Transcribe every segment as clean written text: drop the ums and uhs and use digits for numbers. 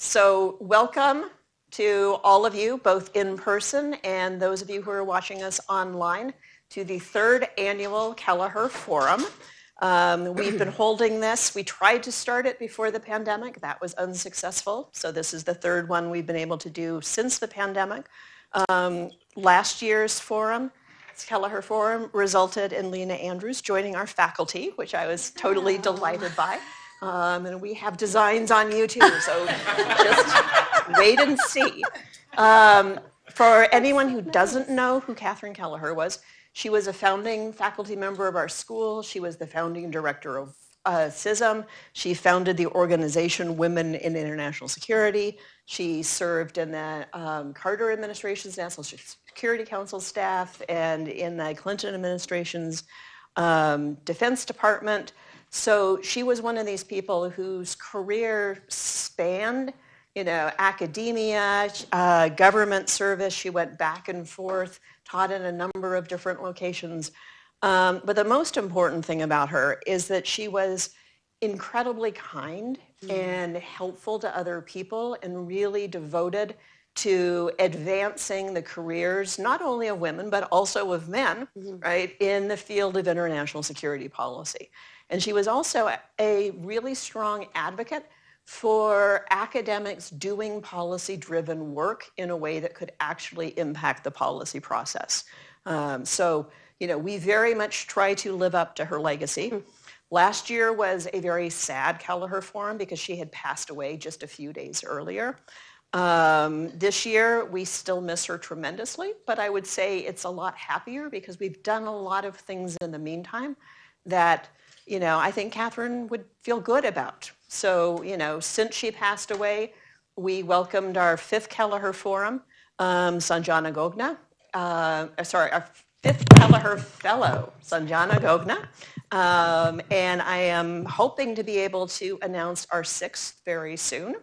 So welcome to all of you, both in person and those of you who are watching us online, to the third annual Kelleher Forum. We've been holding this. We tried to start it before the pandemic. That was unsuccessful. So this is the third one we've been able to do since the pandemic. Last year's forum, Kelleher Forum, resulted in Lena Andrews joining our faculty, which I was totally delighted by. And we have designs on YouTube, so just wait and see. For anyone who doesn't know who Catherine Kelleher was, she was a founding faculty member of our school. She was the founding director of CISSM. She founded the organization Women in International Security. She served in the Carter administration's National Security Council staff and in the Clinton administration's Defense Department. So she was one of these people whose career spanned, academia, government service. She went back and forth, taught in a number of different locations. But the most important thing about her is that she was incredibly kind and helpful to other people and really devoted to advancing the careers, not only of women, but also of men, right, in the field of international security policy. And she was also a really strong advocate for academics doing policy-driven work in a way that could actually impact the policy process. We very much try to live up to her legacy. Last year was a very sad Kelleher Forum because she had passed away just a few days earlier. This year, we still miss her tremendously, but I would say it's a lot happier because we've done a lot of things in the meantime that I think Catherine would feel good about. So, since she passed away, we welcomed our fifth Kelleher Forum, Sanjana Gogna, our fifth Kelleher Fellow, Sanjana Gogna, and I am hoping to be able to announce our sixth very soon.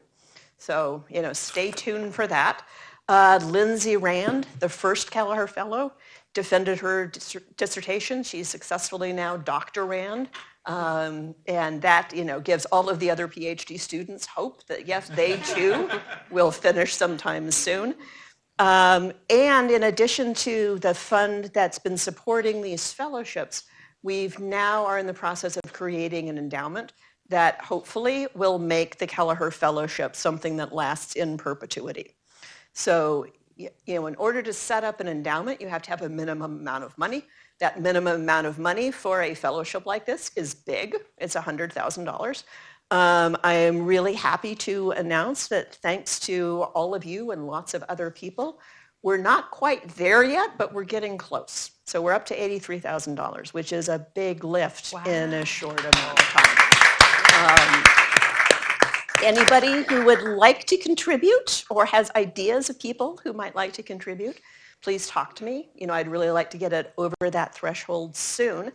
So, stay tuned for that. Lindsay Rand, the first Kelleher Fellow, defended her dissertation. She's successfully now Dr. Rand. And that, gives all of the other PhD students hope that, yes, they too will finish sometime soon. And in addition to the fund that's been supporting these fellowships, we've now are in the process of creating an endowment that hopefully will make the Kelleher Fellowship something that lasts in perpetuity. So, in order to set up an endowment, you have to have a minimum amount of money. That minimum amount of money for a fellowship like this is big. It's $100,000. I am really happy to announce that thanks to all of you and lots of other people, we're not quite there yet, but we're getting close. So we're up to $83,000, which is a big lift in a short amount of time. Anybody who would like to contribute or has ideas of people who might like to contribute, please talk to me. I'd really like to get it over that threshold soon.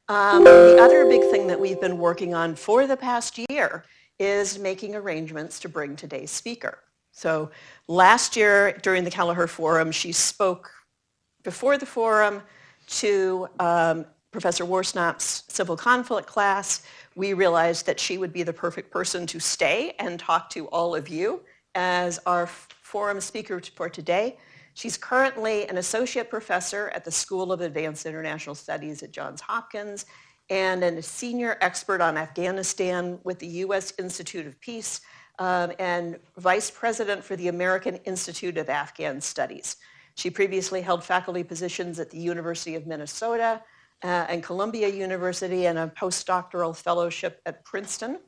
The other big thing that we've been working on for the past year is making arrangements to bring today's speaker. So last year during the Kelleher Forum, she spoke before the forum to Professor Warsnap's civil conflict class. We realized that she would be the perfect person to stay and talk to all of you as our forum speaker for today. She's currently an associate professor at the School of Advanced International Studies at Johns Hopkins and a senior expert on Afghanistan with the U.S. Institute of Peace and vice president for the American Institute of Afghan Studies. She previously held faculty positions at the University of Minnesota and Columbia University and a postdoctoral fellowship at Princeton.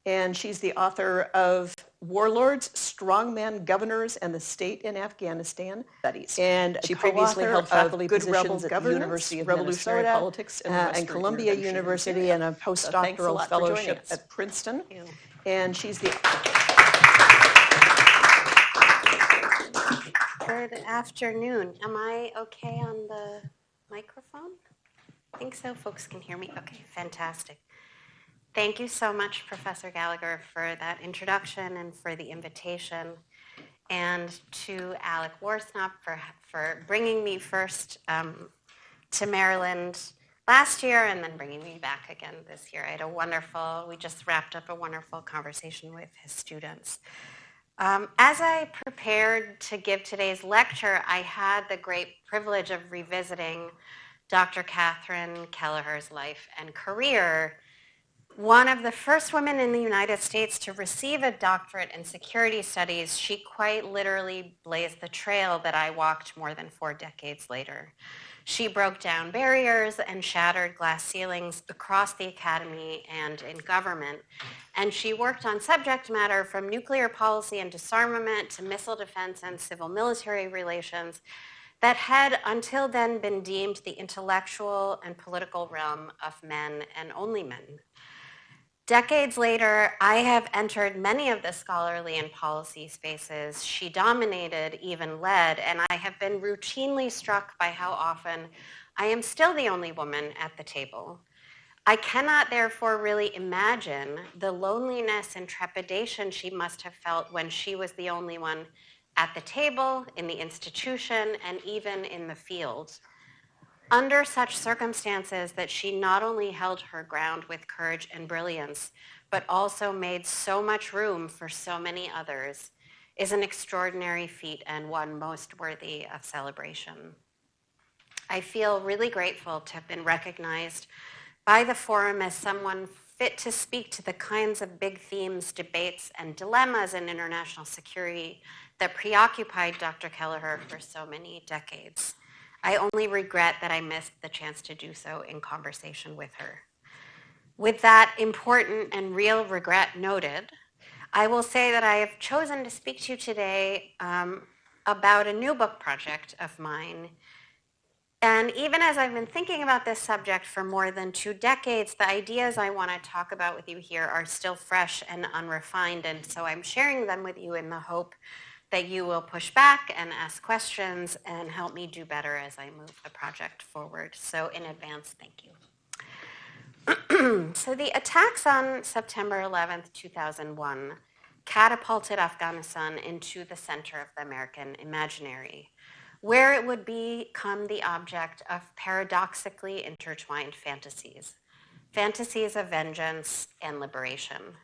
And she's the author of Warlords, Strongman Governors, and the State in Afghanistan Studies. And she previously held faculty positions at the University of Minnesota politics and Columbia University and a postdoctoral fellowship at Princeton. And she's the... Good afternoon. Am I okay on the microphone? I think so. Folks can hear me. Okay, fantastic. Thank you so much, Professor Gallagher, for that introduction and for the invitation, and to Alec Warsnap for bringing me first to Maryland last year and then bringing me back again this year. We just wrapped up a wonderful conversation with his students. As I prepared to give today's lecture, I had the great privilege of revisiting Dr. Catherine Kelleher's life and career. One of the first women in the United States to receive a doctorate in security studies, she quite literally blazed the trail that I walked more than 4 decades later. She broke down barriers and shattered glass ceilings across the academy and in government. And she worked on subject matter from nuclear policy and disarmament to missile defense and civil military relations that had until then been deemed the intellectual and political realm of men and only men. Decades later, I have entered many of the scholarly and policy spaces she dominated, even led, and I have been routinely struck by how often I am still the only woman at the table. I cannot therefore really imagine the loneliness and trepidation she must have felt when she was the only one at the table, in the institution, and even in the field. Under such circumstances that she not only held her ground with courage and brilliance, but also made so much room for so many others, is an extraordinary feat and one most worthy of celebration. I feel really grateful to have been recognized by the forum as someone fit to speak to the kinds of big themes, debates, and dilemmas in international security that preoccupied Dr. Kelleher for so many decades. I only regret that I missed the chance to do so in conversation with her. With that important and real regret noted, I will say that I have chosen to speak to you today about a new book project of mine. And even as I've been thinking about this subject for more than 2 decades, the ideas I want to talk about with you here are still fresh and unrefined, and so I'm sharing them with you in the hope that you will push back and ask questions and help me do better as I move the project forward. So in advance, thank you. So the attacks on September 11th, 2001 catapulted Afghanistan into the center of the American imaginary, where it would become the object of paradoxically intertwined fantasies of vengeance and liberation.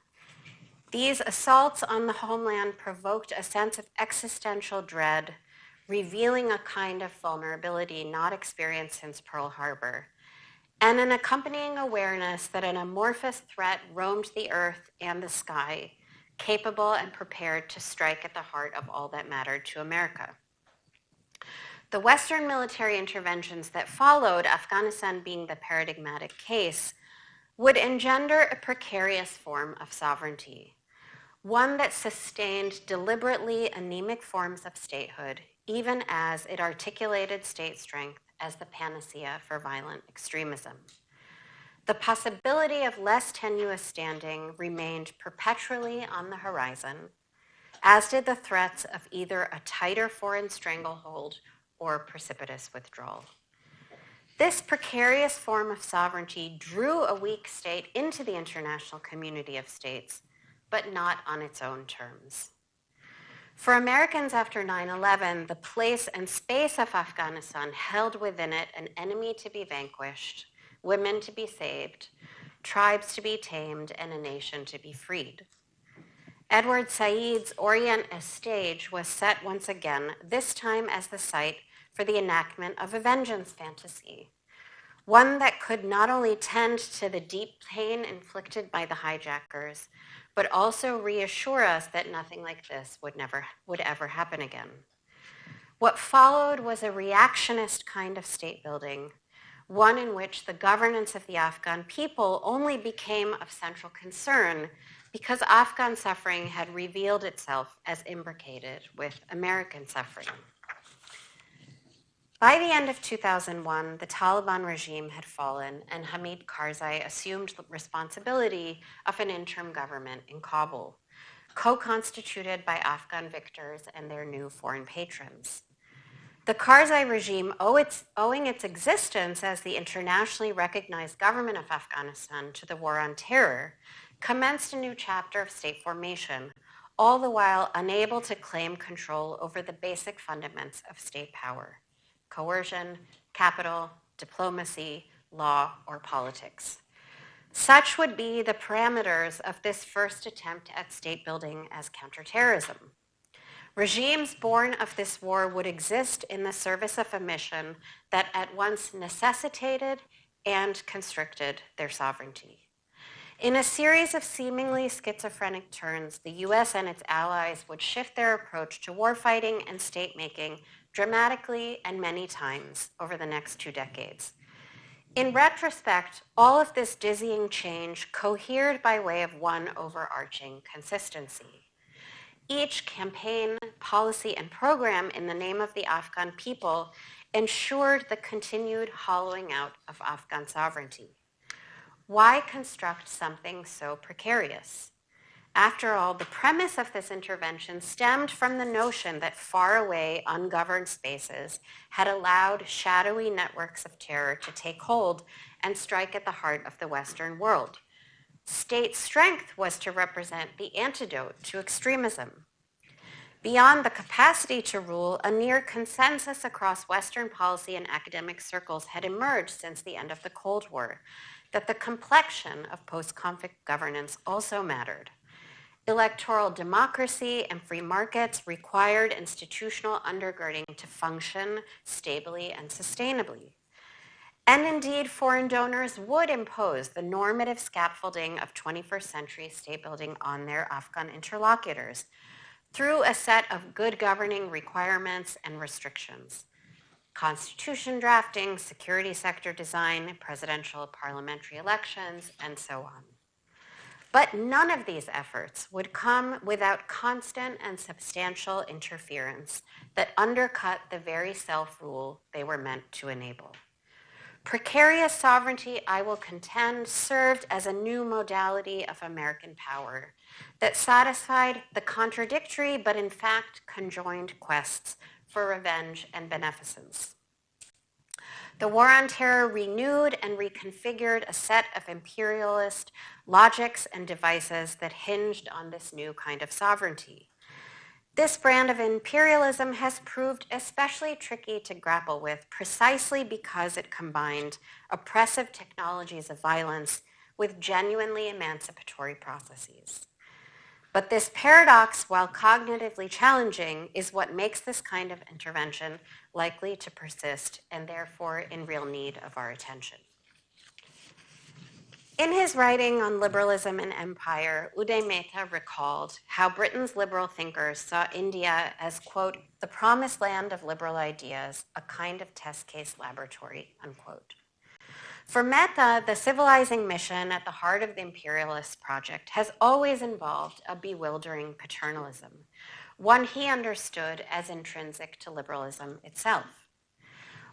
These assaults on the homeland provoked a sense of existential dread, revealing a kind of vulnerability not experienced since Pearl Harbor, and an accompanying awareness that an amorphous threat roamed the earth and the sky, capable and prepared to strike at the heart of all that mattered to America. The Western military interventions that followed, Afghanistan being the paradigmatic case, would engender a precarious form of sovereignty, one that sustained deliberately anemic forms of statehood, even as it articulated state strength as the panacea for violent extremism. The possibility of less tenuous standing remained perpetually on the horizon, as did the threats of either a tighter foreign stranglehold or precipitous withdrawal. This precarious form of sovereignty drew a weak state into the international community of states, but not on its own terms. For Americans after 9/11, the place and space of Afghanistan held within it an enemy to be vanquished, women to be saved, tribes to be tamed, and a nation to be freed. Edward Said's Orient as stage was set once again, this time as the site for the enactment of a vengeance fantasy, one that could not only tend to the deep pain inflicted by the hijackers, but also reassure us that nothing like this would ever happen again. What followed was a reactionist kind of state building, one in which the governance of the Afghan people only became of central concern because Afghan suffering had revealed itself as imbricated with American suffering. By the end of 2001, the Taliban regime had fallen and Hamid Karzai assumed responsibility of an interim government in Kabul, co-constituted by Afghan victors and their new foreign patrons. The Karzai regime, owing its existence as the internationally recognized government of Afghanistan to the war on terror, commenced a new chapter of state formation, all the while unable to claim control over the basic fundaments of state power: coercion, capital, diplomacy, law, or politics. Such would be the parameters of this first attempt at state building as counterterrorism. Regimes born of this war would exist in the service of a mission that at once necessitated and constricted their sovereignty. In a series of seemingly schizophrenic turns, the US and its allies would shift their approach to warfighting and state-making dramatically and many times over the next 2 decades. In retrospect, all of this dizzying change cohered by way of one overarching consistency. Each campaign, policy, and program in the name of the Afghan people ensured the continued hollowing out of Afghan sovereignty. Why construct something so precarious? After all, the premise of this intervention stemmed from the notion that faraway, ungoverned spaces had allowed shadowy networks of terror to take hold and strike at the heart of the Western world. State strength was to represent the antidote to extremism. Beyond the capacity to rule, a near consensus across Western policy and academic circles had emerged since the end of the Cold War, that the complexion of post-conflict governance also mattered. Electoral democracy and free markets required institutional undergirding to function stably and sustainably. And indeed, foreign donors would impose the normative scaffolding of 21st century state building on their Afghan interlocutors through a set of good governing requirements and restrictions. Constitution drafting, security sector design, presidential parliamentary elections, and so on. But none of these efforts would come without constant and substantial interference that undercut the very self-rule they were meant to enable. Precarious sovereignty, I will contend, served as a new modality of American power that satisfied the contradictory but in fact conjoined quests for revenge and beneficence. The war on terror renewed and reconfigured a set of imperialist logics and devices that hinged on this new kind of sovereignty. This brand of imperialism has proved especially tricky to grapple with precisely because it combined oppressive technologies of violence with genuinely emancipatory processes. But this paradox, while cognitively challenging, is what makes this kind of intervention likely to persist and therefore in real need of our attention. In his writing on liberalism and empire, Uday Mehta recalled how Britain's liberal thinkers saw India as, quote, the promised land of liberal ideas, a kind of test case laboratory, unquote. For Mehta, the civilizing mission at the heart of the imperialist project has always involved a bewildering paternalism, one he understood as intrinsic to liberalism itself.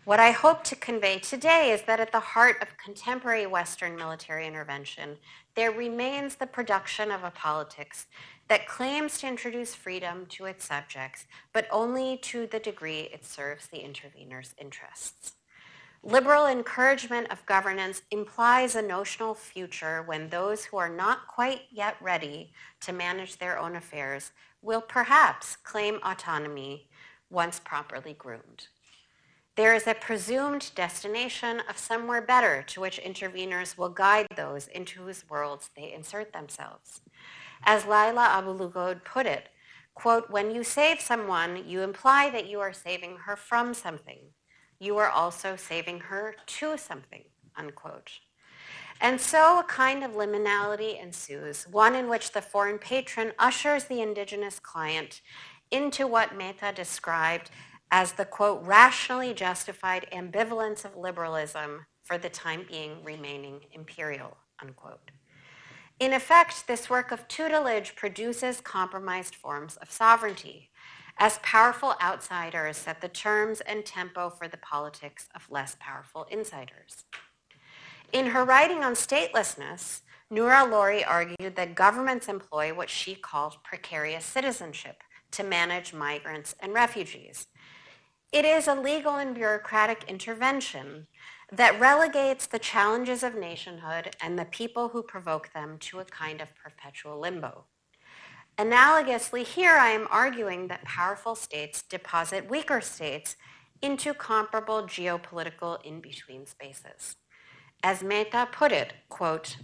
What I hope to convey today is that at the heart of contemporary Western military intervention, there remains the production of a politics that claims to introduce freedom to its subjects, but only to the degree it serves the intervener's interests. Liberal encouragement of governance implies a notional future when those who are not quite yet ready to manage their own affairs will perhaps claim autonomy once properly groomed. There is a presumed destination of somewhere better to which interveners will guide those into whose worlds they insert themselves. As Laila Abulugod put it, quote, when you save someone, you imply that you are saving her from something. You are also saving her to something, unquote. And so a kind of liminality ensues, one in which the foreign patron ushers the indigenous client into what Mehta described as the, quote, rationally justified ambivalence of liberalism for the time being remaining imperial, unquote. In effect, this work of tutelage produces compromised forms of sovereignty, as powerful outsiders set the terms and tempo for the politics of less powerful insiders. In her writing on statelessness, Noura Lori argued that governments employ what she called precarious citizenship to manage migrants and refugees. It is a legal and bureaucratic intervention that relegates the challenges of nationhood and the people who provoke them to a kind of perpetual limbo. Analogously, here I am arguing that powerful states deposit weaker states into comparable geopolitical in-between spaces. As Mehta put it, quote,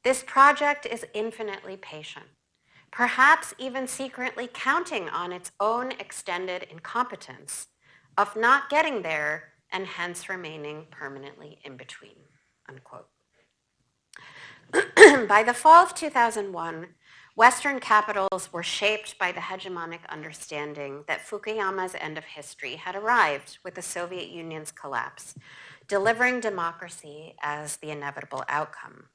this project is infinitely patient. perhaps even secretly counting on its own extended incompetence of not getting there and hence remaining permanently in between, unquote. By the fall of 2001, Western capitals were shaped by the hegemonic understanding that Fukuyama's end of history had arrived with the Soviet Union's collapse, delivering democracy as the inevitable outcome.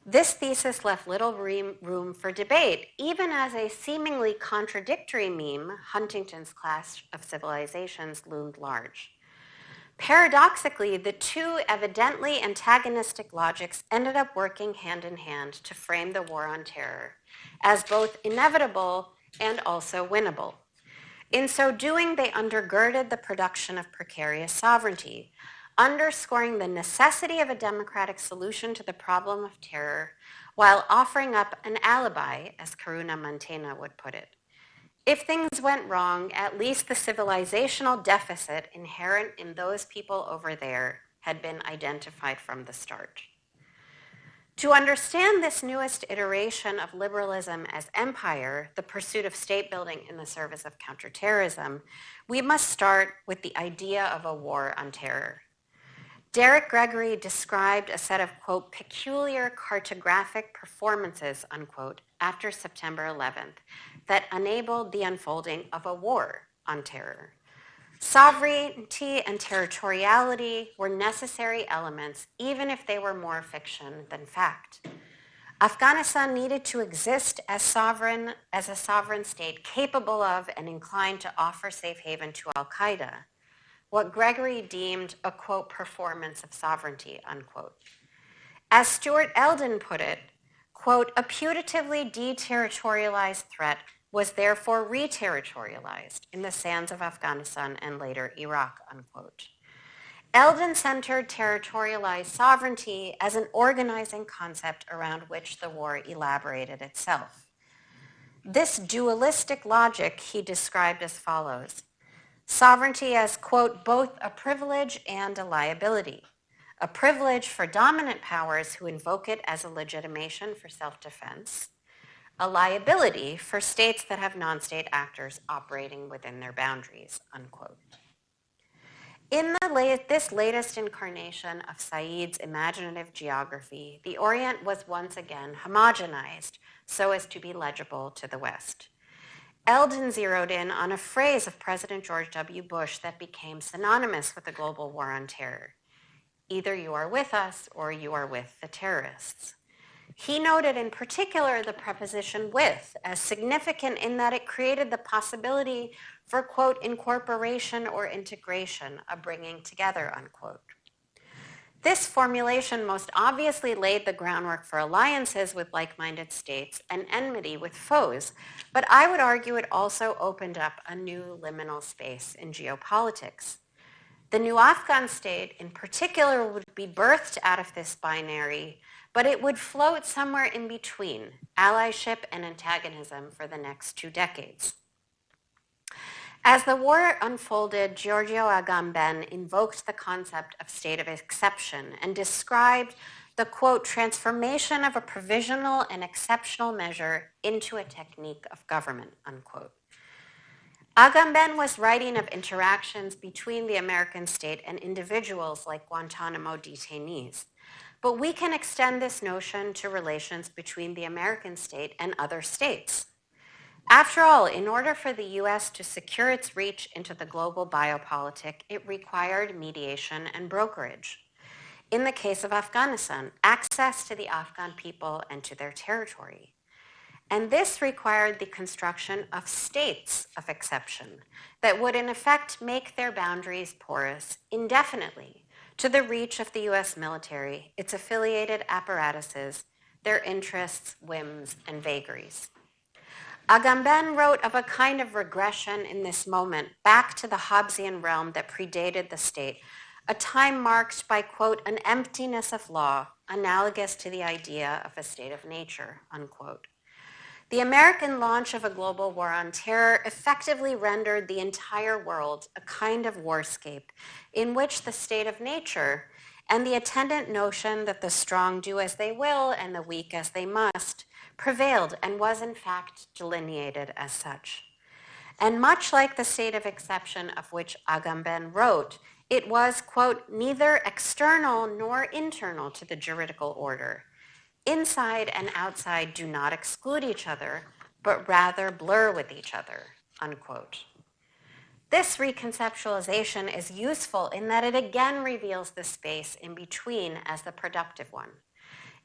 This thesis left little room for debate, even as a seemingly contradictory meme, Huntington's Clash of Civilizations, loomed large. Paradoxically, the two evidently antagonistic logics ended up working hand in hand to frame the war on terror as both inevitable and also winnable. In so doing, they undergirded the production of precarious sovereignty, underscoring the necessity of a democratic solution to the problem of terror while offering up an alibi, as Karuna Mantena would put it. If things went wrong, at least the civilizational deficit inherent in those people over there had been identified from the start. To understand this newest iteration of liberalism as empire, the pursuit of state building in the service of counterterrorism, we must start with the idea of a war on terror. Derek Gregory described a set of, quote, peculiar cartographic performances, unquote, after September 11th that enabled the unfolding of a war on terror. Sovereignty and territoriality were necessary elements, even if they were more fiction than fact. Afghanistan needed to exist as a sovereign state capable of and inclined to offer safe haven to al-Qaeda, what Gregory deemed a, quote, performance of sovereignty, unquote. As Stuart Eldon put it, quote, a putatively deterritorialized threat was therefore re-territorialized in the sands of Afghanistan and later Iraq, unquote. Eldon centered territorialized sovereignty as an organizing concept around which the war elaborated itself. This dualistic logic he described as follows: sovereignty as, quote, both a privilege and a liability. A privilege for dominant powers who invoke it as a legitimation for self-defense. A liability for states that have non-state actors operating within their boundaries, unquote. In this latest incarnation of Said's imaginative geography, the Orient was once again homogenized so as to be legible to the West. Eldon zeroed in on a phrase of President George W. Bush that became synonymous with the global war on terror. Either you are with us or you are with the terrorists. He noted in particular the preposition with as significant in that it created the possibility for, quote, incorporation or integration, a bringing together, unquote. This formulation most obviously laid the groundwork for alliances with like-minded states and enmity with foes, but I would argue it also opened up a new liminal space in geopolitics. The new Afghan state in particular would be birthed out of this binary, but it would float somewhere in between allyship and antagonism for the next 2 decades. As the war unfolded, Giorgio Agamben invoked the concept of state of exception and described the, quote, transformation of a provisional and exceptional measure into a technique of government, unquote. Agamben was writing of interactions between the American state and individuals like Guantanamo detainees. But we can extend this notion to relations between the American state and other states. After all, in order for the US to secure its reach into the global biopolitic, it required mediation and brokerage. In the case of Afghanistan, access to the Afghan people and to their territory. And this required the construction of states of exception that would in effect make their boundaries porous indefinitely to the reach of the US military, its affiliated apparatuses, their interests, whims, and vagaries. Agamben wrote of a kind of regression in this moment back to the Hobbesian realm that predated the state, a time marked by, quote, an emptiness of law analogous to the idea of a state of nature, unquote. The American launch of a global war on terror effectively rendered the entire world a kind of warscape in which the state of nature, and the attendant notion that the strong do as they will and the weak as they must prevailed and was in fact delineated as such. And much like the state of exception of which Agamben wrote, it was, quote, neither external nor internal to the juridical order. Inside and outside do not exclude each other, but rather blur with each other, unquote. This reconceptualization is useful in that it again reveals the space in between as the productive one.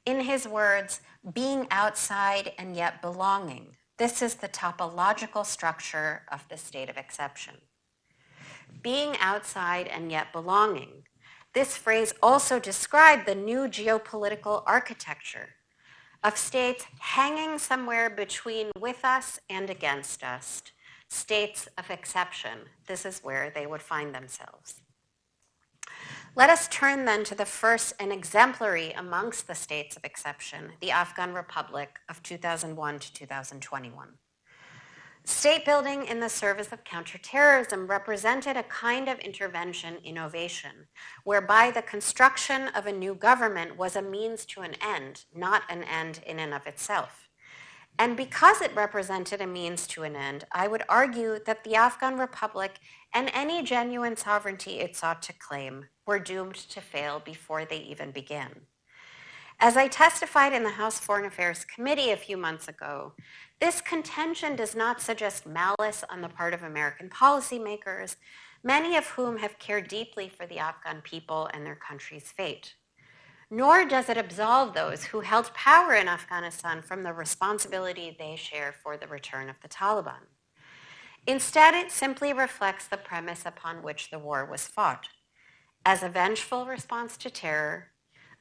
In his words, being outside and yet belonging, this is the topological structure of the state of exception. Being outside and yet belonging, this phrase also described the new geopolitical architecture of states hanging somewhere between with us and against us, states of exception. This is where they would find themselves. Let us turn then to the first and exemplary amongst the states of exception, the Afghan Republic of 2001 to 2021. State building in the service of counterterrorism represented a kind of intervention innovation, whereby the construction of a new government was a means to an end, not an end in and of itself. And because it represented a means to an end, I would argue that the Afghan Republic and any genuine sovereignty it sought to claim were doomed to fail before they even began. As I testified in the House Foreign Affairs Committee a few months ago, this contention does not suggest malice on the part of American policymakers, many of whom have cared deeply for the Afghan people and their country's fate. Nor does it absolve those who held power in Afghanistan from the responsibility they share for the return of the Taliban. Instead, it simply reflects the premise upon which the war was fought. As a vengeful response to terror,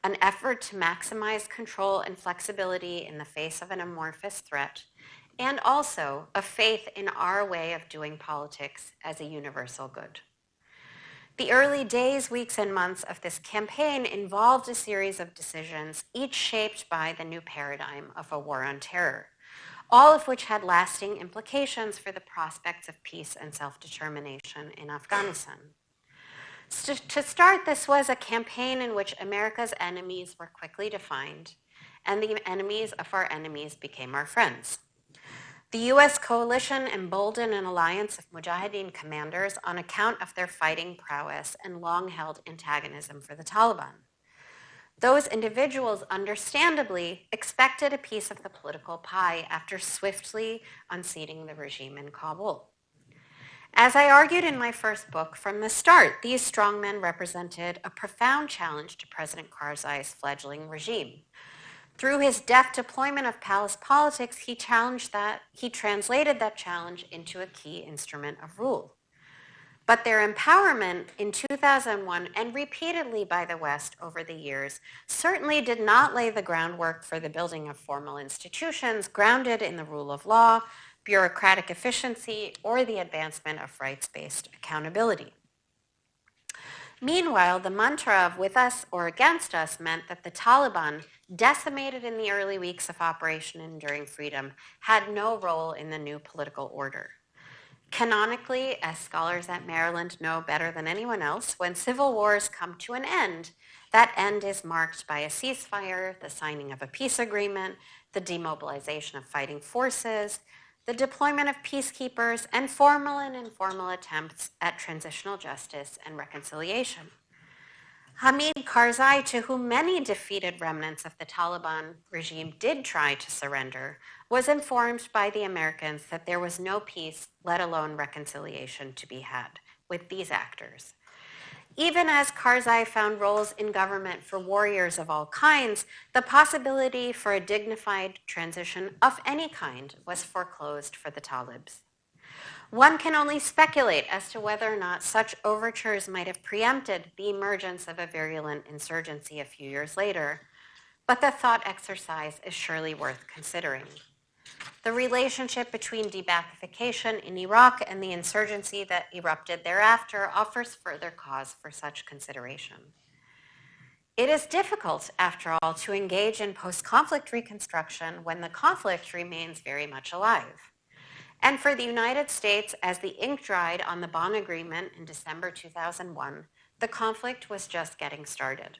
an effort to maximize control and flexibility in the face of an amorphous threat, and also a faith in our way of doing politics as a universal good. The early days, weeks, and months of this campaign involved a series of decisions, each shaped by the new paradigm of a war on terror, all of which had lasting implications for the prospects of peace and self-determination in Afghanistan. To start, this was a campaign in which America's enemies were quickly defined, and the enemies of our enemies became our friends. The U.S. coalition emboldened an alliance of Mujahideen commanders on account of their fighting prowess and long-held antagonism for the Taliban. Those individuals, understandably, expected a piece of the political pie after swiftly unseating the regime in Kabul. As I argued in my first book, from the start, these strongmen represented a profound challenge to President Karzai's fledgling regime. Through his deft deployment of palace politics, he translated that challenge into a key instrument of rule. But their empowerment in 2001, and repeatedly by the West over the years, certainly did not lay the groundwork for the building of formal institutions grounded in the rule of law, bureaucratic efficiency, or the advancement of rights-based accountability. Meanwhile, the mantra of with us or against us meant that the Taliban, decimated in the early weeks of Operation Enduring Freedom, had no role in the new political order. Canonically, as scholars at Maryland know better than anyone else, when civil wars come to an end, that end is marked by a ceasefire, the signing of a peace agreement, the demobilization of fighting forces, the deployment of peacekeepers, and formal and informal attempts at transitional justice and reconciliation. Hamid Karzai, to whom many defeated remnants of the Taliban regime did try to surrender, was informed by the Americans that there was no peace, let alone reconciliation, to be had with these actors. Even as Karzai found roles in government for warriors of all kinds, the possibility for a dignified transition of any kind was foreclosed for the Talibs. One can only speculate as to whether or not such overtures might have preempted the emergence of a virulent insurgency a few years later, but the thought exercise is surely worth considering. The relationship between de-Baathification in Iraq and the insurgency that erupted thereafter offers further cause for such consideration. It is difficult, after all, to engage in post-conflict reconstruction when the conflict remains very much alive. And for the United States, as the ink dried on the Bonn Agreement in December 2001, the conflict was just getting started.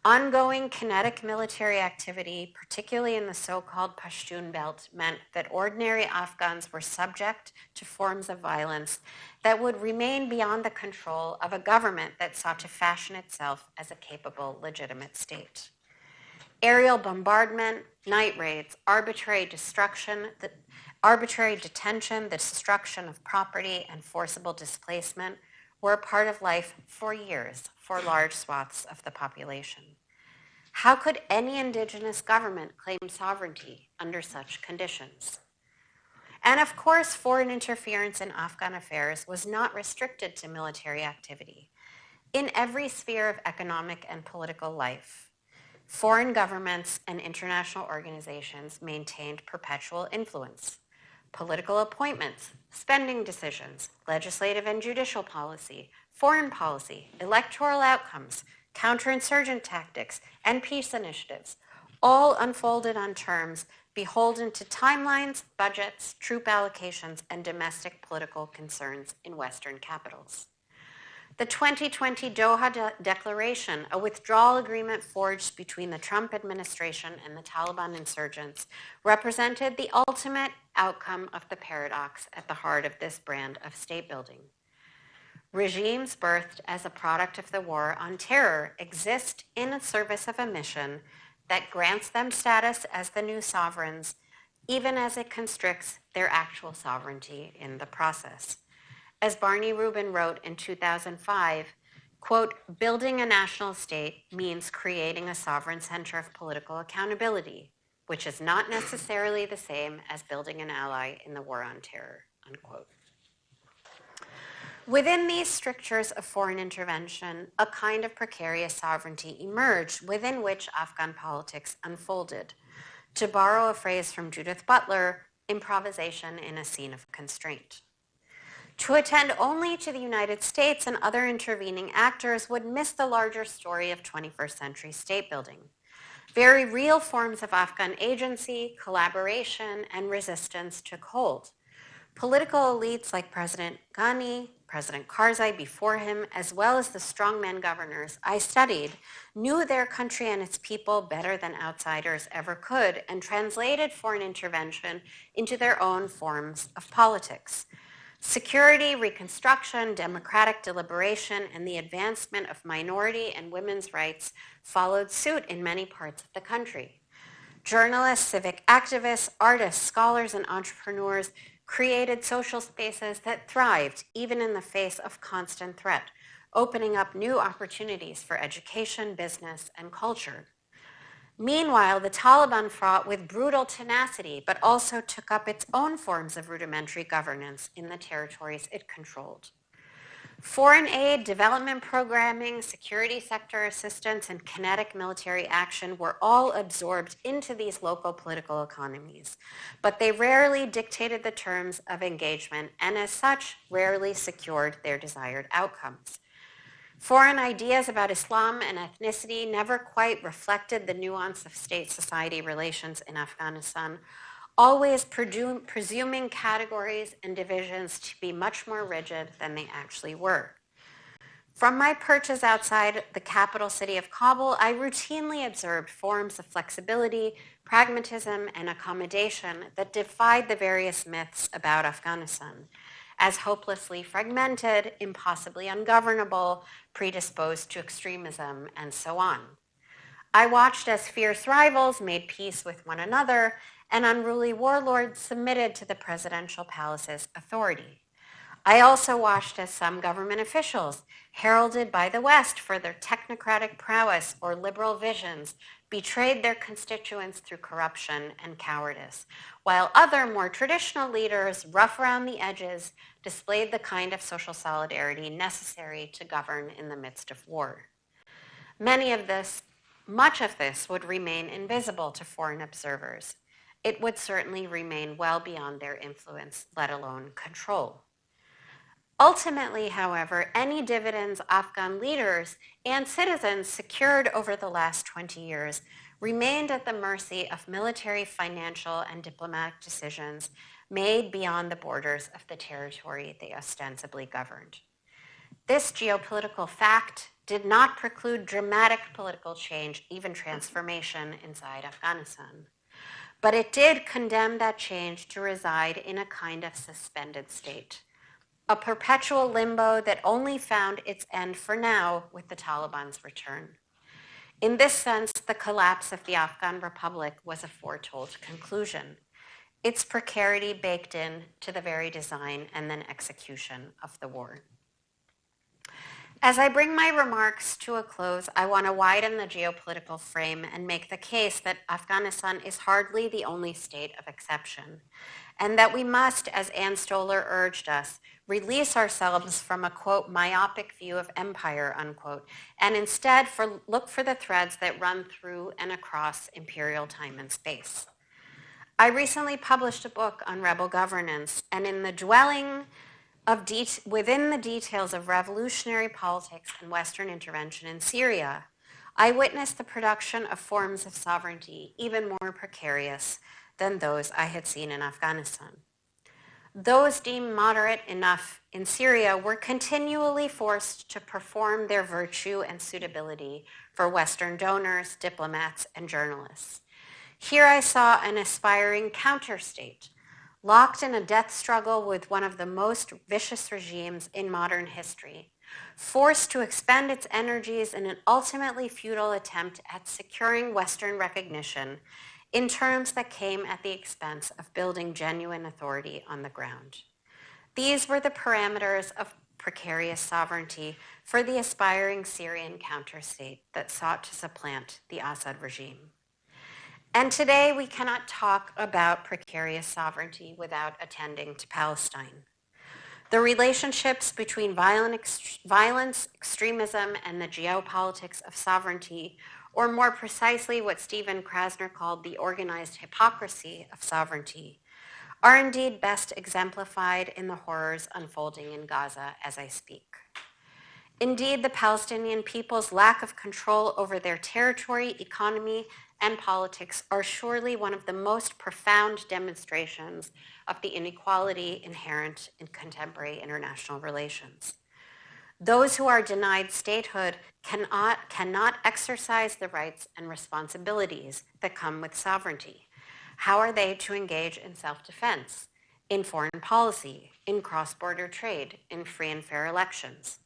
Ongoing kinetic military activity, particularly in the so-called Pashtun Belt, meant that ordinary Afghans were subject to forms of violence that would remain beyond the control of a government that sought to fashion itself as a capable, legitimate state. Aerial bombardment, night raids, arbitrary detention, the destruction of property, and forcible displacement were a part of life for years for large swaths of the population. How could any indigenous government claim sovereignty under such conditions? And of course, foreign interference in Afghan affairs was not restricted to military activity. In every sphere of economic and political life, foreign governments and international organizations maintained perpetual influence. Political appointments, spending decisions, legislative and judicial policy, foreign policy, electoral outcomes, counterinsurgent tactics, and peace initiatives, all unfolded on terms beholden to timelines, budgets, troop allocations, and domestic political concerns in Western capitals. The 2020 Doha Declaration, a withdrawal agreement forged between the Trump administration and the Taliban insurgents, represented the ultimate outcome of the paradox at the heart of this brand of state building. Regimes birthed as a product of the war on terror exist in the service of a mission that grants them status as the new sovereigns, even as it constricts their actual sovereignty in the process. As Barney Rubin wrote in 2005, quote, building a national state means creating a sovereign center of political accountability, which is not necessarily the same as building an ally in the war on terror, unquote. Within these strictures of foreign intervention, a kind of precarious sovereignty emerged within which Afghan politics unfolded. To borrow a phrase from Judith Butler, improvisation in a scene of constraint. To attend only to the United States and other intervening actors would miss the larger story of 21st century state building. Very real forms of Afghan agency, collaboration, and resistance took hold. Political elites like President Ghani, President Karzai before him, as well as the strongman governors I studied, knew their country and its people better than outsiders ever could and translated foreign intervention into their own forms of politics. Security, reconstruction, democratic deliberation, and the advancement of minority and women's rights followed suit in many parts of the country. Journalists, civic activists, artists, scholars, and entrepreneurs created social spaces that thrived even in the face of constant threat, opening up new opportunities for education, business, and culture. Meanwhile, the Taliban fought with brutal tenacity, but also took up its own forms of rudimentary governance in the territories it controlled. Foreign aid, development programming, security sector assistance, and kinetic military action were all absorbed into these local political economies, but they rarely dictated the terms of engagement and as such rarely secured their desired outcomes. Foreign ideas about Islam and ethnicity never quite reflected the nuance of state-society relations in Afghanistan, always presuming categories and divisions to be much more rigid than they actually were. From my perches outside the capital city of Kabul, I routinely observed forms of flexibility, pragmatism, and accommodation that defied the various myths about Afghanistan as hopelessly fragmented, impossibly ungovernable, predisposed to extremism, and so on. I watched as fierce rivals made peace with one another and unruly warlords submitted to the presidential palace's authority. I also watched as some government officials, heralded by the West for their technocratic prowess or liberal visions, betrayed their constituents through corruption and cowardice, while other more traditional leaders, rough around the edges, displayed the kind of social solidarity necessary to govern in the midst of war. Much of this would remain invisible to foreign observers. It would certainly remain well beyond their influence, let alone control. Ultimately, however, any dividends Afghan leaders and citizens secured over the last 20 years remained at the mercy of military, financial, and diplomatic decisions made beyond the borders of the territory they ostensibly governed. This geopolitical fact did not preclude dramatic political change, even transformation inside Afghanistan. But it did condemn that change to reside in a kind of suspended state, a perpetual limbo that only found its end for now with the Taliban's return. In this sense, the collapse of the Afghan Republic was a foretold conclusion, its precarity baked in to the very design and then execution of the war. As I bring my remarks to a close, I want to widen the geopolitical frame and make the case that Afghanistan is hardly the only state of exception, and that we must, as Ann Stoler urged us, release ourselves from a, quote, myopic view of empire, unquote, and instead look for the threads that run through and across imperial time and space. I recently published a book on rebel governance, and in the dwelling within the details of revolutionary politics and Western intervention in Syria, I witnessed the production of forms of sovereignty even more precarious than those I had seen in Afghanistan. Those deemed moderate enough in Syria were continually forced to perform their virtue and suitability for Western donors, diplomats, and journalists. Here I saw an aspiring counter-state, locked in a death struggle with one of the most vicious regimes in modern history, forced to expend its energies in an ultimately futile attempt at securing Western recognition in terms that came at the expense of building genuine authority on the ground. These were the parameters of precarious sovereignty for the aspiring Syrian counter-state that sought to supplant the Assad regime. And today we cannot talk about precarious sovereignty without attending to Palestine. The relationships between violence, extremism, and the geopolitics of sovereignty, or more precisely what Stephen Krasner called the organized hypocrisy of sovereignty, are indeed best exemplified in the horrors unfolding in Gaza as I speak. Indeed, the Palestinian people's lack of control over their territory, economy, and politics are surely one of the most profound demonstrations of the inequality inherent in contemporary international relations. Those who are denied statehood cannot exercise the rights and responsibilities that come with sovereignty. How are they to engage in self-defense, in foreign policy, in cross-border trade, in free and fair elections?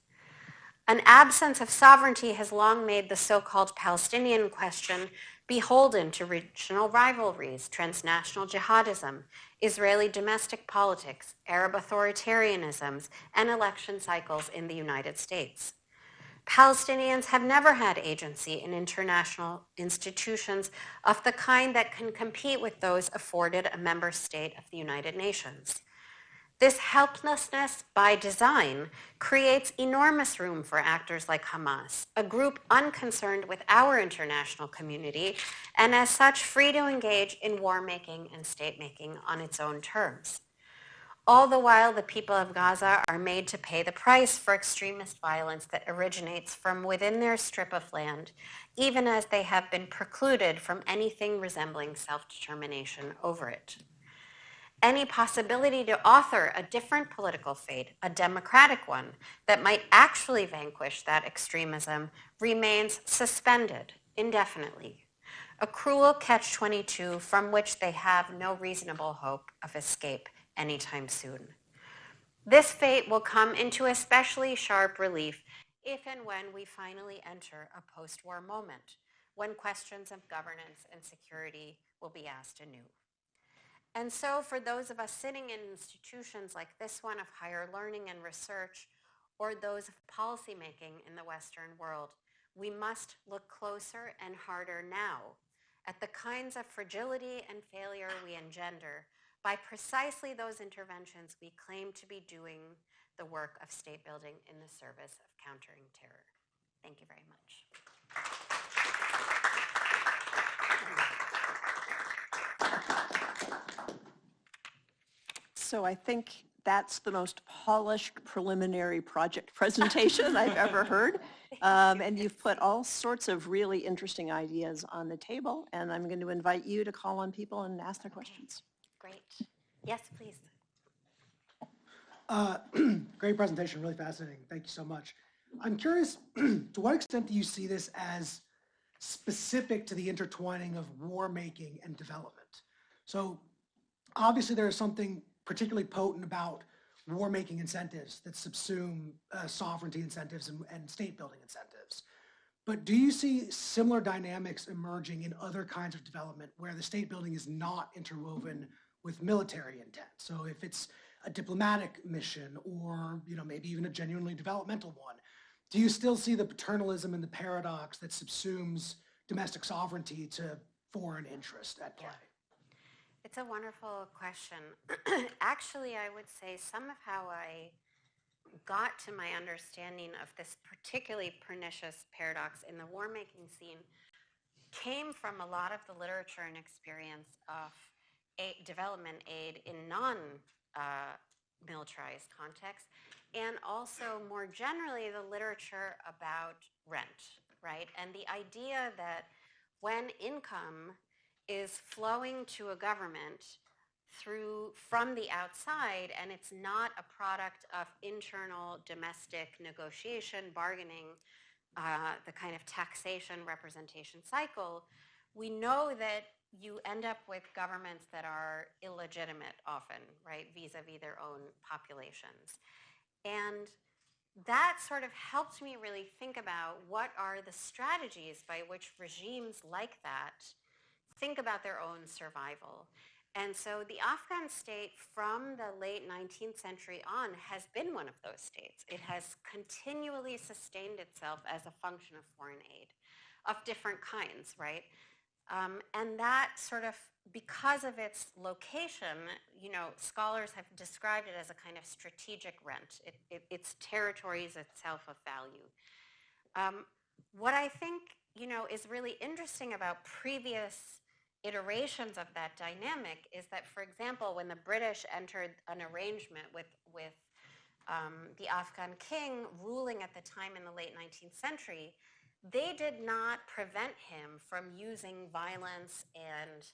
An absence of sovereignty has long made the so-called Palestinian question beholden to regional rivalries, transnational jihadism, Israeli domestic politics, Arab authoritarianisms, and election cycles in the United States. Palestinians have never had agency in international institutions of the kind that can compete with those afforded a member state of the United Nations. This helplessness by design creates enormous room for actors like Hamas, a group unconcerned with our international community and as such free to engage in war-making and state-making on its own terms. All the while, the people of Gaza are made to pay the price for extremist violence that originates from within their strip of land, even as they have been precluded from anything resembling self-determination over it. Any possibility to author a different political fate, a democratic one, that might actually vanquish that extremism remains suspended indefinitely, a cruel catch-22 from which they have no reasonable hope of escape anytime soon. This fate will come into especially sharp relief if and when we finally enter a post-war moment, when questions of governance and security will be asked anew. And so for those of us sitting in institutions like this one of higher learning and research, or those of policymaking in the Western world, we must look closer and harder now at the kinds of fragility and failure we engender by precisely those interventions we claim to be doing the work of state building in the service of countering terror. Thank you very much. So I think that's the most polished preliminary project presentation I've ever heard. And you've put all sorts of really interesting ideas on the table, and I'm going to invite you to call on people and ask their questions. Great. Yes, please. Great presentation, really fascinating. Thank you so much. I'm curious, to what extent do you see this as specific to the intertwining of war making and development? So obviously there is something particularly potent about war making incentives that subsume sovereignty incentives and state building incentives. But do you see similar dynamics emerging in other kinds of development where the state building is not interwoven with military intent? So if it's a diplomatic mission or maybe even a genuinely developmental one, do you still see the paternalism and the paradox that subsumes domestic sovereignty to foreign interest at play? It's a wonderful question. Actually, I would say some of how I got to my understanding of this particularly pernicious paradox in the war-making scene came from a lot of the literature and experience of development aid in non-militarized contexts, and also more generally the literature about rent, right? And the idea that when income is flowing to a government from the outside, and it's not a product of internal domestic negotiation, bargaining, the kind of taxation representation cycle, we know that you end up with governments that are illegitimate often, right, vis-a-vis their own populations. And that sort of helped me really think about what are the strategies by which regimes like that think about their own survival. And so the Afghan state from the late 19th century on has been one of those states. It has continually sustained itself as a function of foreign aid of different kinds, right? And that sort of, because of its location, scholars have described it as a kind of strategic rent. Its territory is itself of value. What I think, is really interesting about previous iterations of that dynamic is that, for example, when the British entered an arrangement with the Afghan king ruling at the time in the late 19th century, they did not prevent him from using violence and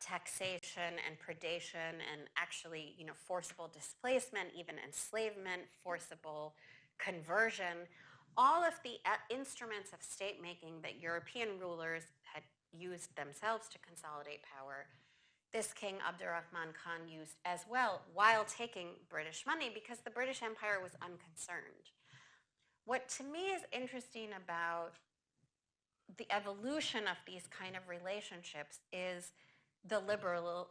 taxation and predation and actually, forcible displacement, even enslavement, forcible conversion, all of the instruments of state making that European rulers had used themselves to consolidate power. This king, Abdurrahman Khan, used as well while taking British money because the British Empire was unconcerned. What to me is interesting about the evolution of these kind of relationships is the liberal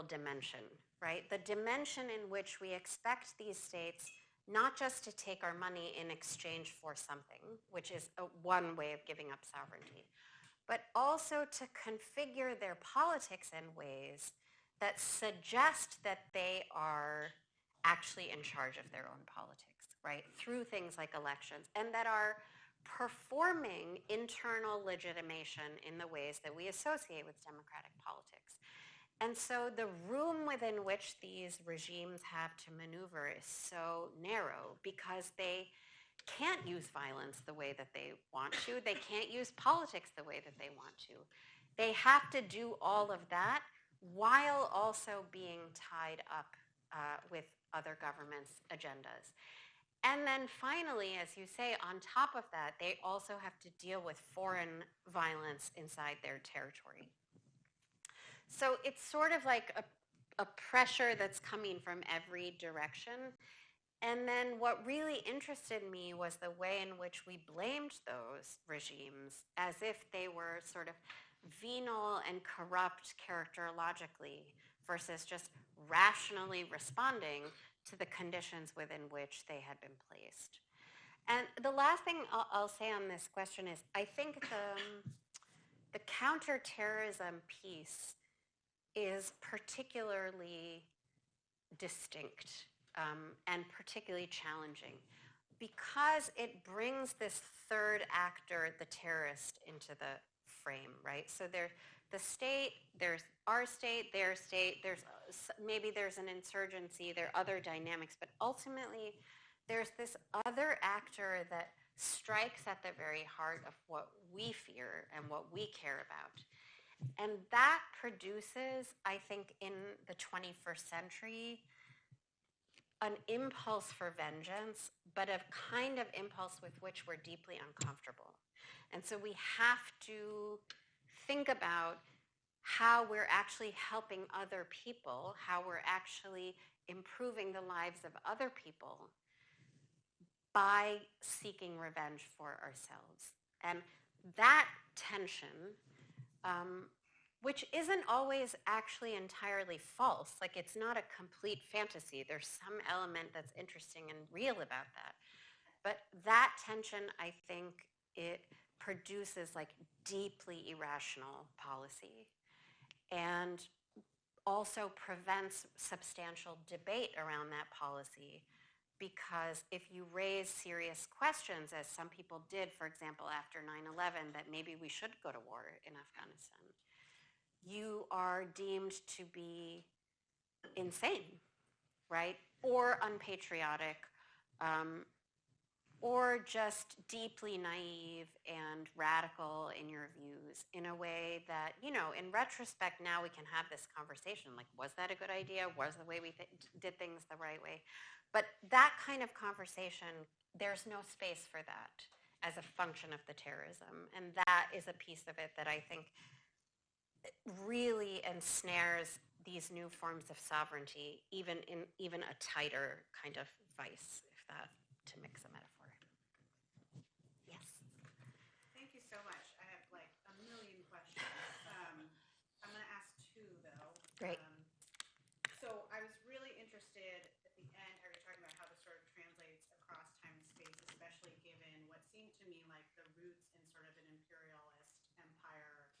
dimension, right? The dimension in which we expect these states not just to take our money in exchange for something, which is one way of giving up sovereignty, but also to configure their politics in ways that suggest that they are actually in charge of their own politics, right? Through things like elections, and that are performing internal legitimation in the ways that we associate with democratic politics. And so the room within which these regimes have to maneuver is so narrow because they can't use violence the way that they want to. They can't use politics the way that they want to. They have to do all of that while also being tied up with other governments' agendas. And then finally, as you say, on top of that, they also have to deal with foreign violence inside their territory. So it's sort of like a pressure that's coming from every direction. And then what really interested me was the way in which we blamed those regimes as if they were sort of venal and corrupt characterologically versus just rationally responding to the conditions within which they had been placed. And the last thing I'll say on this question is I think the counterterrorism piece is particularly distinct and particularly challenging because it brings this third actor, the terrorist, into the frame, right? So the state, there's our state, there's maybe there's an insurgency, there are other dynamics, but ultimately there's this other actor that strikes at the very heart of what we fear and what we care about. And that produces, I think, in the 21st century, an impulse for vengeance, but a kind of impulse with which we're deeply uncomfortable. And so we have to think about how we're actually helping other people, how we're actually improving the lives of other people by seeking revenge for ourselves. And that tension, which isn't always actually entirely false, like it's not a complete fantasy. There's some element that's interesting and real about that. But that tension, I think, it produces like deeply irrational policy and also prevents substantial debate around that policy, because if you raise serious questions, as some people did, for example, after 9/11, that maybe we should go to war in Afghanistan, you are deemed to be insane, right? Or unpatriotic, or just deeply naive and radical in your views in a way that, you know, in retrospect, now we can have this conversation. Like, was that a good idea? Was the way we did things the right way? But that kind of conversation, there's no space for that as a function of the terrorism. And that is a piece of it that I think really ensnares these new forms of sovereignty, even in even a tighter kind of vice, if that, to mix a metaphor. Yes. Thank you so much. I have like a million questions. I'm going to ask two, though. Great. So I was really interested at the end how you're talking about how this sort of translates across time and space, especially given what seemed to me like the roots in sort of an imperialist empire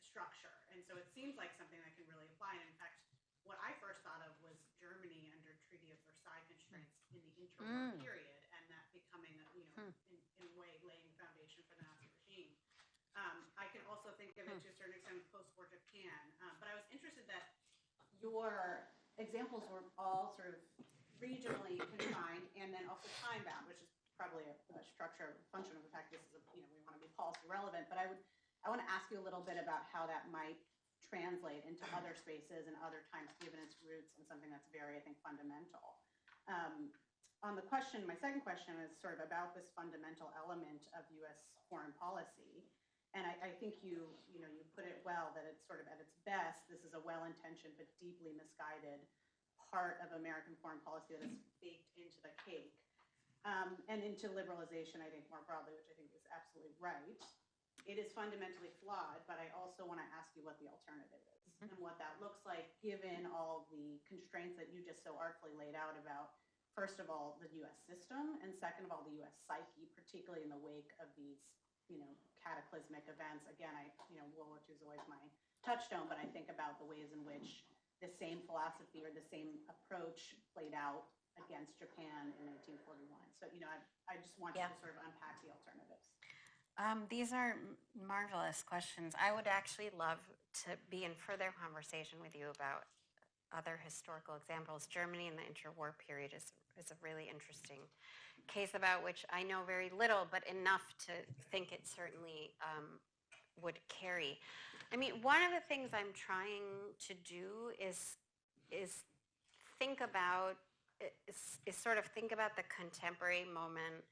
structure. And so it seems like something that can really apply. And in fact, what I first thought of was Germany under Treaty of Versailles constraints in the interwar period, and that becoming, you know, in a way laying the foundation for the Nazi regime. I can also think of it to a certain extent post-war Japan, but I was interested that your examples were all sort of regionally confined and then also time-bound, which is probably a structure, function of the fact this is, we want to be policy relevant, but I want to ask you a little bit about how that might translate into other spaces and other times, given its roots in something that's very, I think, fundamental. On the question, my second question is sort of about this fundamental element of U.S. foreign policy. And I think you put it well, that it's sort of at its best, this is a well-intentioned but deeply misguided part of American foreign policy that is baked into the cake. And into liberalization, I think, more broadly, which I think is absolutely right. It is fundamentally flawed, but I also want to ask you what the alternative is and what that looks like, given all the constraints that you just so artfully laid out about, first of all, the U.S. system, and second of all, the U.S. psyche, particularly in the wake of these, cataclysmic events. Again, World War II is always my touchstone, but I think about the ways in which the same philosophy or the same approach played out against Japan in 1941. So, I just want you to sort of unpack the alternatives. These are marvelous questions. I would actually love to be in further conversation with you about other historical examples. Germany in the interwar period is a really interesting case about which I know very little, but enough to think it certainly would carry. I mean, one of the things I'm trying to do is think about the contemporary moment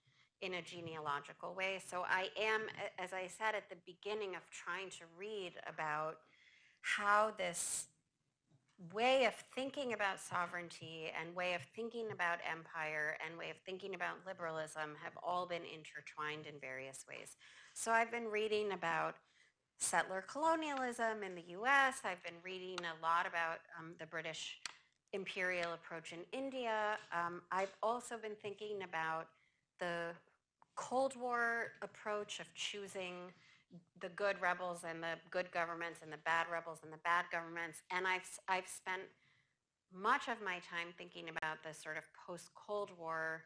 in a genealogical way. So I am, as I said at the beginning, of trying to read about how this way of thinking about sovereignty and way of thinking about empire and way of thinking about liberalism have all been intertwined in various ways. So I've been reading about settler colonialism in the US. I've been reading a lot about the British imperial approach in India. I've also been thinking about the Cold War approach of choosing the good rebels and the good governments and the bad rebels and the bad governments. And I've spent much of my time thinking about the sort of post-Cold War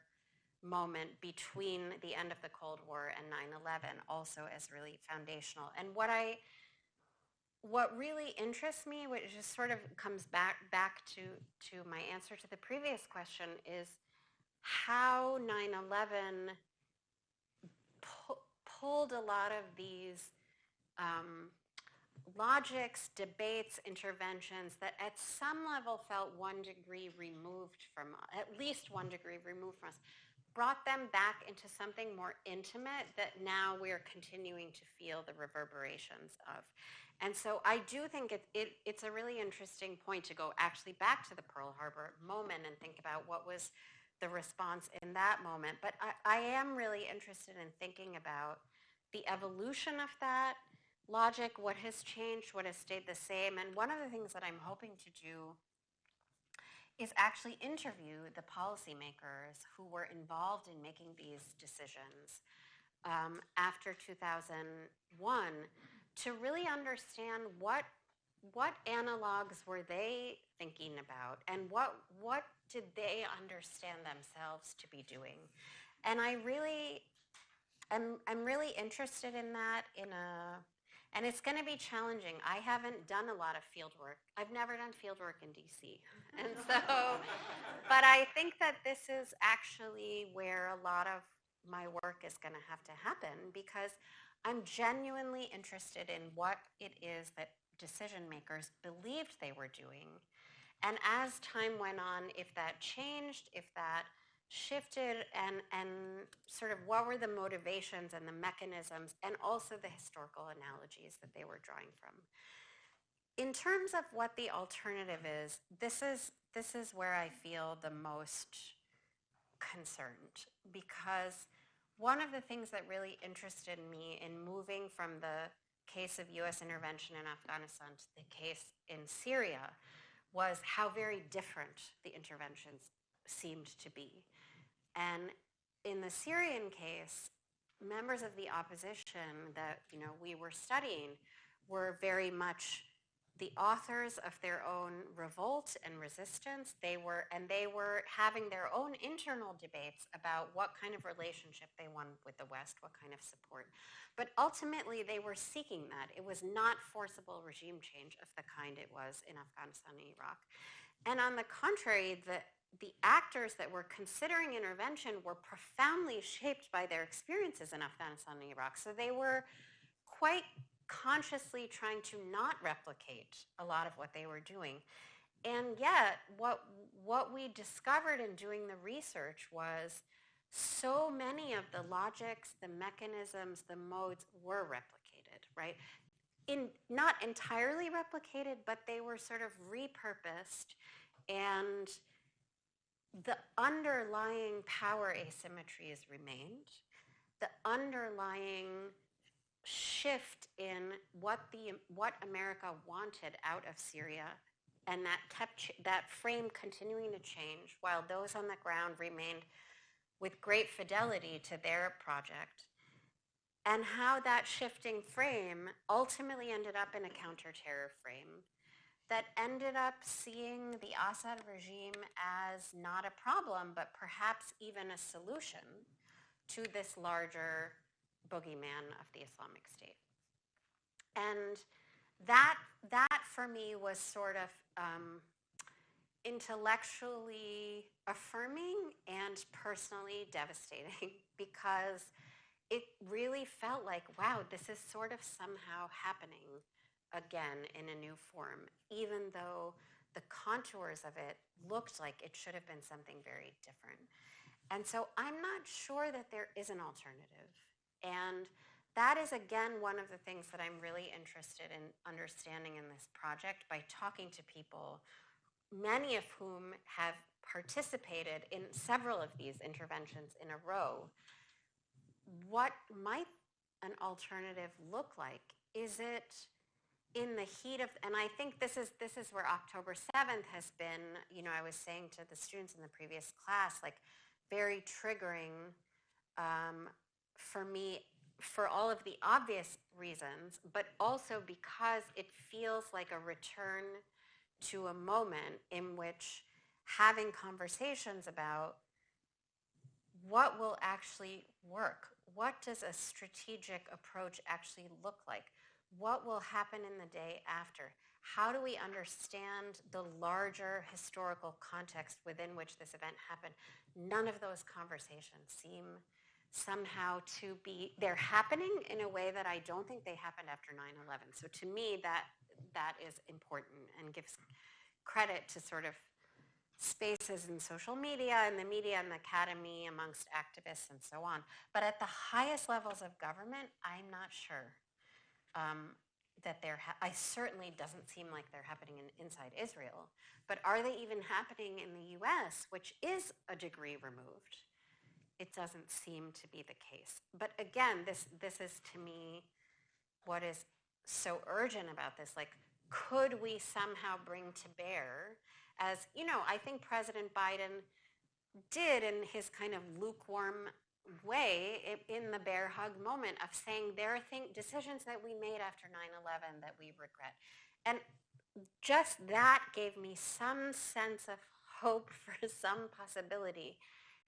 moment between the end of the Cold War and 9/11 also as really foundational. And what really interests me, which just sort of comes back to my answer to the previous question, is how 9/11 pulled a lot of these logics, debates, interventions that at some level felt 1 degree removed from, at least 1 degree removed from us, brought them back into something more intimate that now we're continuing to feel the reverberations of. And so I do think it's a really interesting point to go actually back to the Pearl Harbor moment and think about what was the response in that moment. But I am really interested in thinking about the evolution of that logic, what has changed, what has stayed the same. And one of the things that I'm hoping to do is actually interview the policymakers who were involved in making these decisions after 2001 to really understand what analogs were they thinking about and what did they understand themselves to be doing. And I'm really interested in that and it's going to be challenging. I haven't done a lot of field work. I've never done field work in DC. And so, but I think that this is actually where a lot of my work is going to have to happen, because I'm genuinely interested in what it is that decision makers believed they were doing. And as time went on, if that changed, if that shifted, and sort of what were the motivations and the mechanisms, and also the historical analogies that they were drawing from. In terms of what the alternative is, this is where I feel the most concerned, because one of the things that really interested me in moving from the case of US intervention in Afghanistan to the case in Syria was how very different the interventions seemed to be. And in the Syrian case, members of the opposition that we were studying were very much the authors of their own revolt and resistance. They were having their own internal debates about what kind of relationship they wanted with the West, what kind of support. But ultimately, they were seeking that. It was not forcible regime change of the kind it was in Afghanistan and Iraq. And on the contrary, the actors that were considering intervention were profoundly shaped by their experiences in Afghanistan and Iraq. So they were quite consciously trying to not replicate a lot of what they were doing. And yet, what we discovered in doing the research was so many of the logics, the mechanisms, the modes were replicated, right? Not entirely replicated, but they were sort of repurposed, and the underlying power asymmetries remained. The underlying shift in what America wanted out of Syria, and that frame continuing to change while those on the ground remained with great fidelity to their project, and how that shifting frame ultimately ended up in a counter-terror frame that ended up seeing the Assad regime as not a problem, but perhaps even a solution to this larger boogeyman of the Islamic State. And that for me was sort of intellectually affirming and personally devastating, because it really felt like, wow, this is sort of somehow happening again in a new form, even though the contours of it looked like it should have been something very different. And so I'm not sure that there is an alternative. And that is, again, one of the things that I'm really interested in understanding in this project by talking to people, many of whom have participated in several of these interventions in a row. What might an alternative look like? Is it in the heat of, and I think this is where October 7th has been, I was saying to the students in the previous class, like very triggering for me, for all of the obvious reasons, but also because it feels like a return to a moment in which having conversations about what will actually work, what does a strategic approach actually look like, what will happen in the day after, how do we understand the larger historical context within which this event happened. None of those conversations somehow to be, they're happening in a way that I don't think they happened after 9/11. So to me, that is important and gives credit to sort of spaces in social media and the media and the academy amongst activists and so on. But at the highest levels of government, I'm not sure that I certainly doesn't seem like they're happening inside Israel. But are they even happening in the US, which is a degree removed? It doesn't seem to be the case. But again, this is to me what is so urgent about this. Like, could we somehow bring to bear, as, you know, I think President Biden did in his kind of lukewarm way in the bear hug moment of saying there are decisions that we made after 9/11 that we regret. And just that gave me some sense of hope for some possibility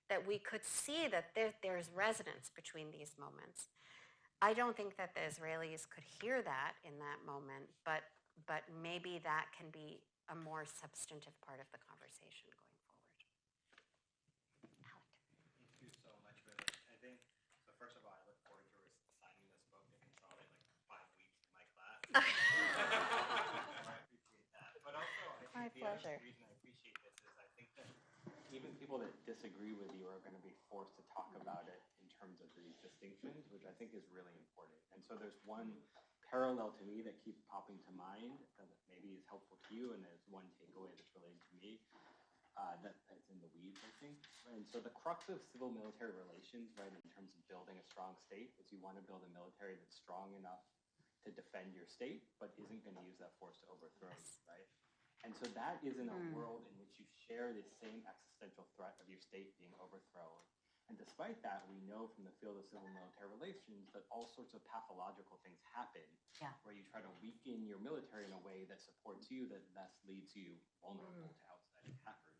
that we could see that there's resonance between these moments. I don't think that the Israelis could hear that in that moment, but maybe that can be a more substantive part of the conversation going forward. Alec. Thank you so much for this. I think, so first of all, I look forward to signing this book to consolidate like 5 weeks in my class. I appreciate that. But also, I think the other reason I appreciate this is I think that even people that disagree with you are going to be forced to talk about it in terms of these distinctions, which I think is really important. And so there's one parallel to me that keeps popping to mind that maybe is helpful to you, and there's one takeaway that's related to me that's in the weeds, I think. And so the crux of civil-military relations, right, in terms of building a strong state, is you want to build a military that's strong enough to defend your state, but isn't going to use that force to overthrow you, right? And so that is in a world in which you share the same existential threat of your state being overthrown. And despite that, we know from the field of civil-military relations that all sorts of pathological things happen where you try to weaken your military in a way that supports you, that thus leaves you vulnerable to outside attackers.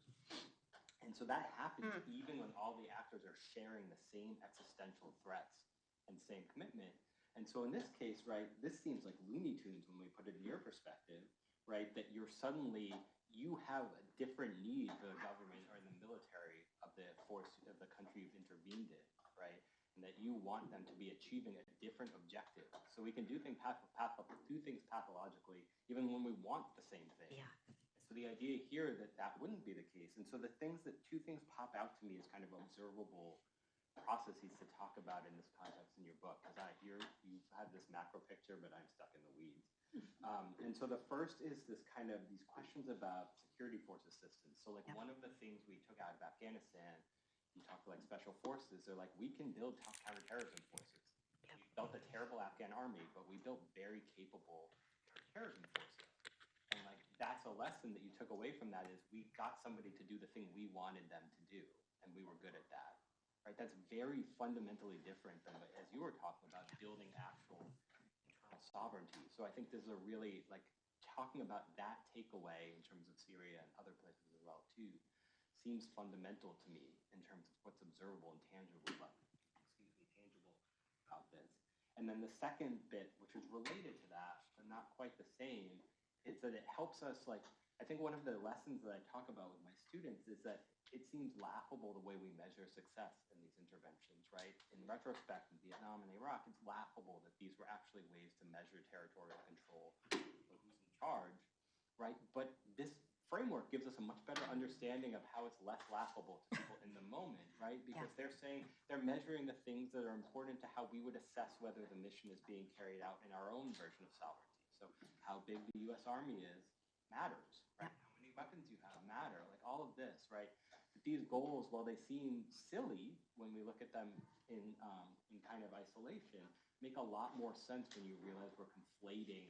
And so that happens even when all the actors are sharing the same existential threats and same commitment. And so in this case, right, this seems like Looney Tunes when we put it in your perspective, right, that you have a different need for the government or the military of the force of the country you've intervened in, right, and that you want them to be achieving a different objective. So we can do things pathologically even when we want the same thing. Yeah. So the idea here that wouldn't be the case. And so two things pop out to me as kind of observable processes to talk about in this context in your book, because you've had this macro picture, but I'm stuck in the weeds. And so the first is this kind of these questions about security force assistance. So like one of the things we took out of Afghanistan, you talk to like special forces, they're like, we can build tough counterterrorism forces. We built a terrible Afghan army, but we built very capable counterterrorism forces. And like that's a lesson that you took away from that is we got somebody to do the thing we wanted them to do, and we were good at that. Right? That's very fundamentally different than, as you were talking about, building actual internal sovereignty. So I think this is a really, like, talking about that takeaway in terms of Syria and other places as well, too, seems fundamental to me in terms of what's observable and tangible about this. And then the second bit, which is related to that, but not quite the same, is that it helps us, like, I think one of the lessons that I talk about with my students is that it seems laughable the way we measure success in these interventions, right? In retrospect, in Vietnam and Iraq, it's laughable that these were actually ways to measure territorial control or who's in charge, right? But this framework gives us a much better understanding of how it's less laughable to people in the moment, right? Because they're saying they're measuring the things that are important to how we would assess whether the mission is being carried out in our own version of sovereignty. So how big the U.S. Army is matters, right? How many weapons you have matter, like all of this, right? But these goals, while they seem silly when we look at them in kind of isolation, make a lot more sense when you realize we're conflating,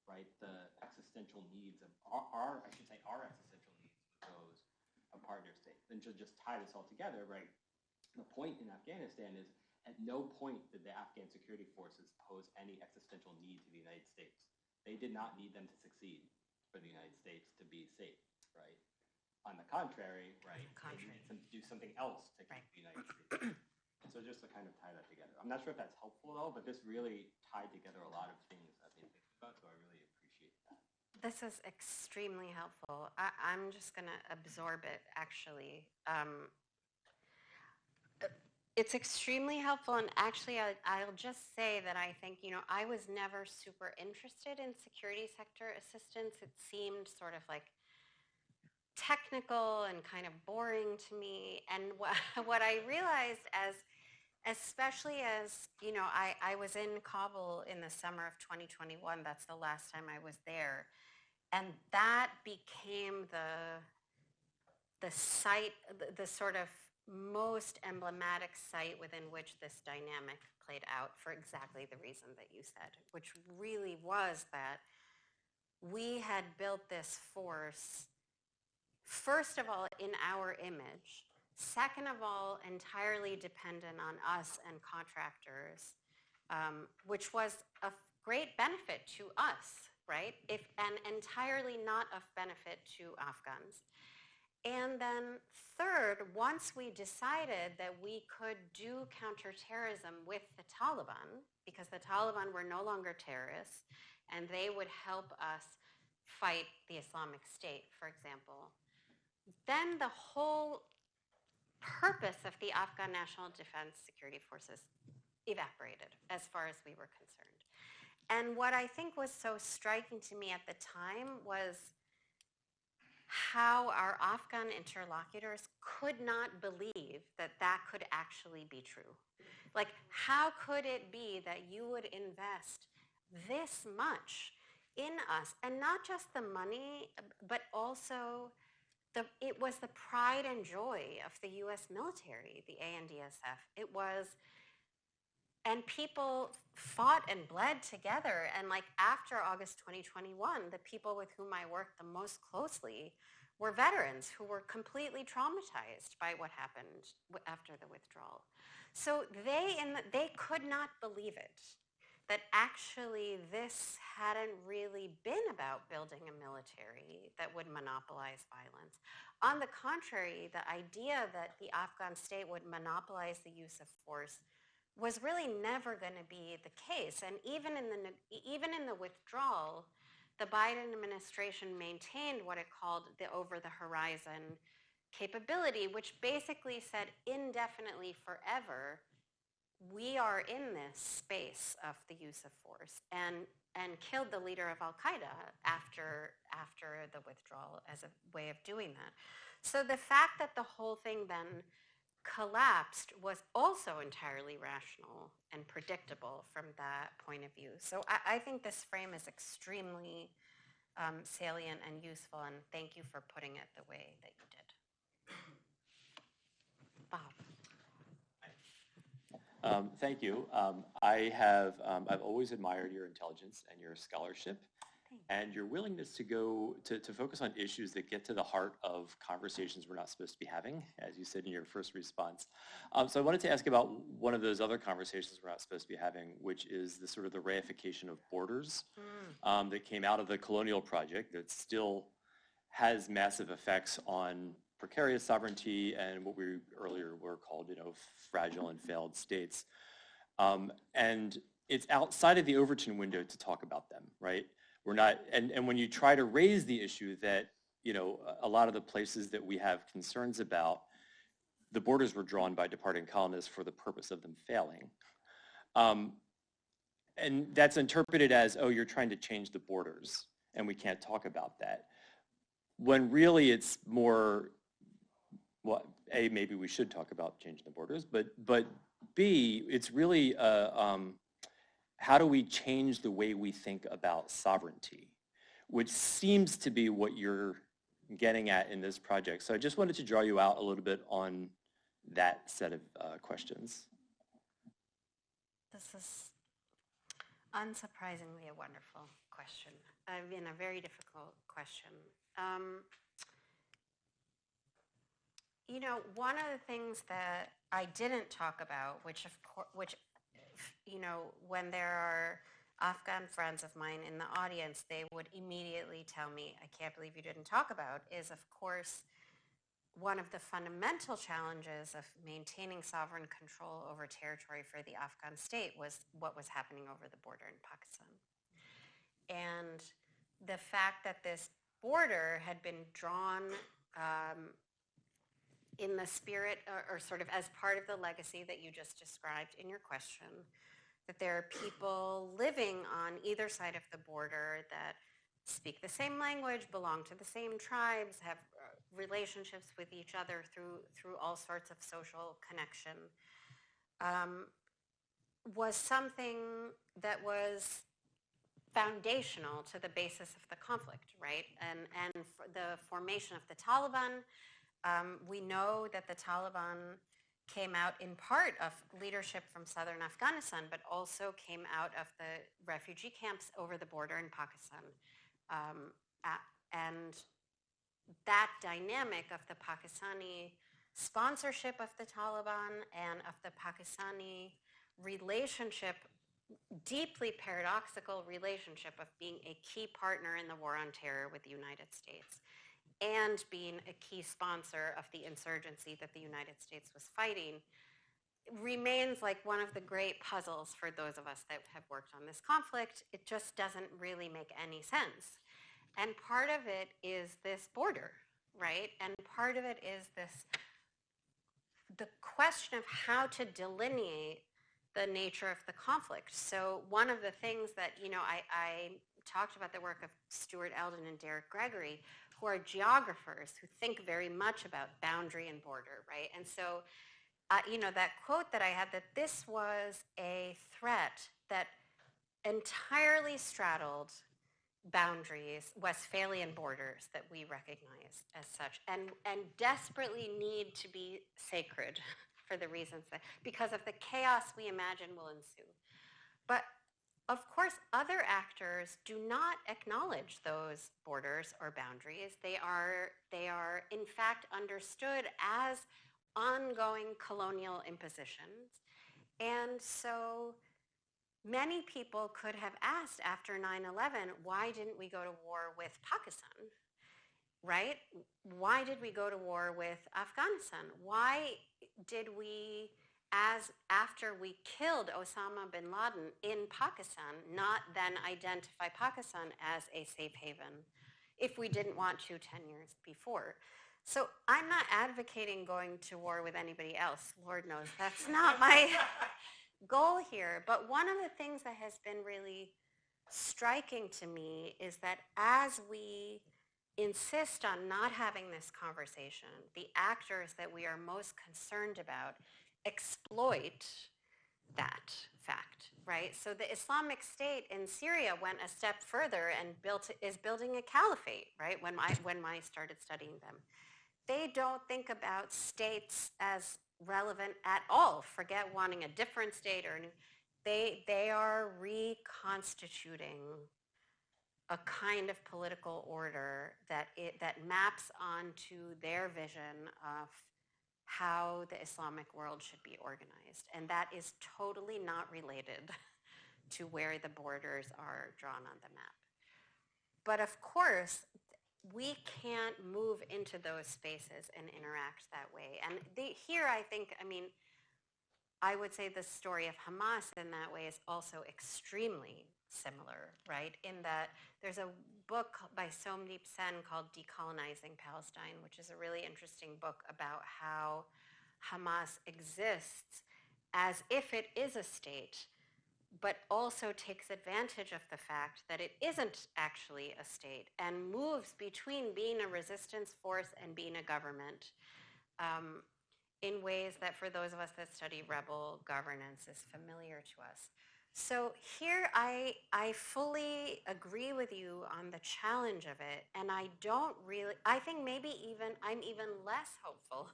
right, the existential needs of our existential needs with those of partner states. And to just tie this all together, right, the point in Afghanistan is at no point did the Afghan security forces pose any existential need to the United States. They did not need them to succeed for the United States to be safe, right? On the contrary, right, they needed them to do something else to keep the United States. And so just to kind of tie that together. I'm not sure if that's helpful at all, but this really tied together a lot of things I've been thinking about, so I really appreciate that. This is extremely helpful. I'm just going to absorb it, actually. It's extremely helpful, and actually I'll just say that I think, I was never super interested in security sector assistance. It seemed sort of like technical and kind of boring to me. And what I realized especially as, I was in Kabul in the summer of 2021, that's the last time I was there. And that became the site, the sort of most emblematic site within which this dynamic played out for exactly the reason that you said, which really was that we had built this force, first of all, in our image, second of all, entirely dependent on us and contractors, which was of great benefit to us, right? And entirely not of benefit to Afghans. And then third, once we decided that we could do counterterrorism with the Taliban, because the Taliban were no longer terrorists, and they would help us fight the Islamic State, for example, then the whole purpose of the Afghan National Defense Security Forces evaporated as far as we were concerned. And what I think was so striking to me at the time was how our Afghan interlocutors could not believe that that could actually be true. Like, how could it be that you would invest this much in us? And not just the money, but also it was the pride and joy of the US military, the ANDSF. It was, and people fought and bled together. And like after August 2021, the people with whom I worked the most closely were veterans who were completely traumatized by what happened after the withdrawal. So they could not believe it, that actually this hadn't really been about building a military that would monopolize violence. On the contrary, the idea that the Afghan state would monopolize the use of force was really never going to be the case. And even in the withdrawal, the Biden administration maintained what it called the over-the-horizon capability, which basically said indefinitely forever, we are in this space of the use of force, and killed the leader of Al-Qaeda after the withdrawal as a way of doing that. So the fact that the whole thing then collapsed was also entirely rational and predictable from that point of view. So I think this frame is extremely salient and useful, and thank you for putting it the way that you did. Bob. Thank you. I've always admired your intelligence and your scholarship and your willingness to go to focus on issues that get to the heart of conversations we're not supposed to be having, as you said in your first response. So I wanted to ask about one of those other conversations we're not supposed to be having, which is the sort of the reification of borders that came out of the colonial project that still has massive effects on precarious sovereignty and what we earlier were called, fragile and failed states. And it's outside of the Overton window to talk about them, right? We're not, and when you try to raise the issue that, a lot of the places that we have concerns about, the borders were drawn by departing colonists for the purpose of them failing. And that's interpreted as, oh, you're trying to change the borders, and we can't talk about that. When really it's more, well, A, maybe we should talk about changing the borders, but B, it's really how do we change the way we think about sovereignty, which seems to be what you're getting at in this project. So I just wanted to draw you out a little bit on that set of questions. This is unsurprisingly a wonderful question. I mean, a very difficult question. One of the things that I didn't talk about, which when there are Afghan friends of mine in the audience, they would immediately tell me, I can't believe you didn't talk about, is of course, one of the fundamental challenges of maintaining sovereign control over territory for the Afghan state was what was happening over the border in Pakistan. And the fact that this border had been drawn in the spirit or sort of as part of the legacy that you just described in your question, that there are people living on either side of the border that speak the same language, belong to the same tribes, have relationships with each other through all sorts of social connection, was something that was foundational to the basis of the conflict, right? And for the formation of the Taliban, we know that the Taliban came out in part of leadership from southern Afghanistan, but also came out of the refugee camps over the border in Pakistan. And that dynamic of the Pakistani sponsorship of the Taliban and of the Pakistani relationship, deeply paradoxical relationship of being a key partner in the war on terror with the United States and being a key sponsor of the insurgency that the United States was fighting, remains like one of the great puzzles for those of us that have worked on this conflict. It just doesn't really make any sense. And part of it is this border, right? And part of it is the question of how to delineate the nature of the conflict. So one of the things that, I talked about the work of Stuart Eldon and Derek Gregory, who are geographers who think very much about boundary and border, right? And so, that quote that I had, that this was a threat that entirely straddled boundaries, Westphalian borders that we recognize as such, and desperately need to be sacred for the reasons that, because of the chaos we imagine will ensue. But of course, other actors do not acknowledge those borders or boundaries. They are in fact understood as ongoing colonial impositions. And so many people could have asked after 9/11, why didn't we go to war with Pakistan, right? Why did we go to war with Afghanistan? Why did we, after we killed Osama bin Laden in Pakistan, not then identify Pakistan as a safe haven if we didn't want to 10 years before? So I'm not advocating going to war with anybody else. Lord knows that's not my goal here. But one of the things that has been really striking to me is that as we insist on not having this conversation, the actors that we are most concerned about exploit that fact, right? So the Islamic State in Syria went a step further and is building a caliphate, right? When I started studying them, they don't think about states as relevant at all. Forget wanting a different state or they are reconstituting a kind of political order that maps onto their vision of how the Islamic world should be organized. And that is totally not related to where the borders are drawn on the map. But of course, we can't move into those spaces and interact that way. And here I think, I would say the story of Hamas in that way is also extremely similar, right? In that there's a book by Somdeep Sen called Decolonizing Palestine, which is a really interesting book about how Hamas exists as if it is a state, but also takes advantage of the fact that it isn't actually a state and moves between being a resistance force and being a government in ways that for those of us that study rebel governance is familiar to us. So here I fully agree with you on the challenge of it, and I think maybe I'm even less hopeful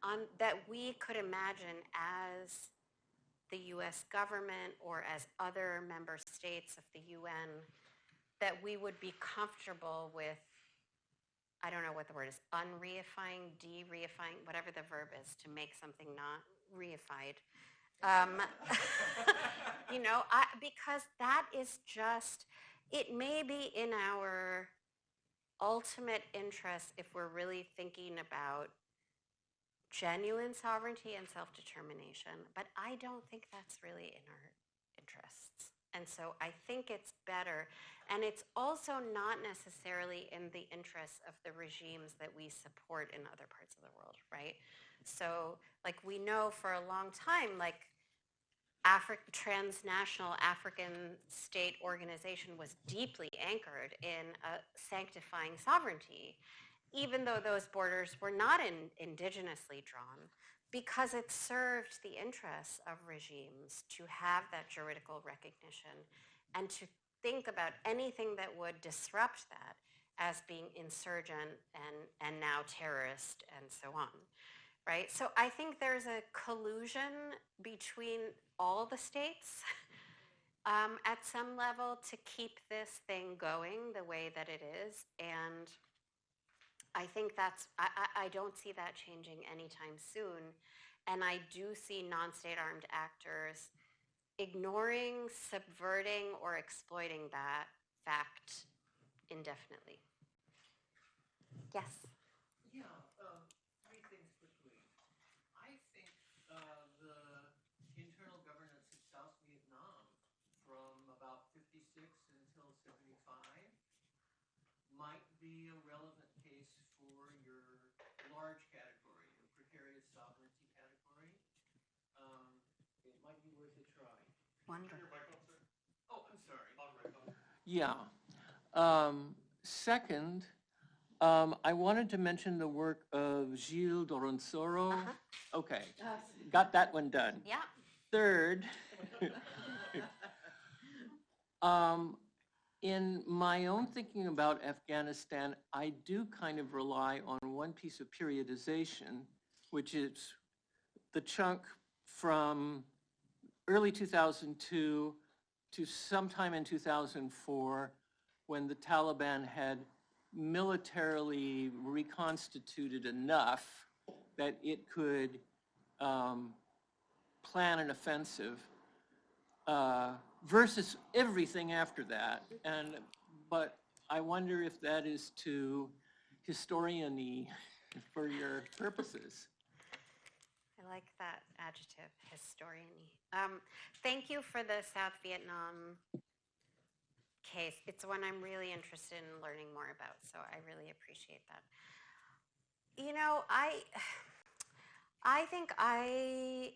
on that we could imagine as the US government or as other member states of the UN that we would be comfortable with, I don't know what the word is, unreifying, de-reifying, whatever the verb is to make something not reified. Because that is just, it may be in our ultimate interest if we're really thinking about genuine sovereignty and self-determination, but I don't think that's really in our interests. And so I think it's better. And it's also not necessarily in the interests of the regimes that we support in other parts of the world, right? So like we know for a long time, like transnational African state organization was deeply anchored in a sanctifying sovereignty, even though those borders were not indigenously drawn, because it served the interests of regimes to have that juridical recognition and to think about anything that would disrupt that as being insurgent and now terrorist and so on, right? So I think there's a collusion between all the states at some level to keep this thing going the way that it is. And I think I don't see that changing anytime soon. And I do see non-state armed actors ignoring, subverting, or exploiting that fact indefinitely. Yes? Yeah, three things quickly. I think the internal governance of South Vietnam from about 56 until 75 might be a relevant case for your large category, your precarious sovereignty category. It might be worth a try. Wonderful. Oh, I'm sorry. Yeah. Second, I wanted to mention the work of Gilles Doronsoro. Okay, got that one done. Yeah. Third, in my own thinking about Afghanistan, I do kind of rely on one piece of periodization, which is the chunk from early 2002 to sometime in 2004, when the Taliban had militarily reconstituted enough that it could plan an offensive, versus everything after that. But I wonder if that is too historian-y for your purposes. I like that adjective, historian-y. Thank you for the South Vietnam case. It's one I'm really interested in learning more about, so I really appreciate that. You know, I think I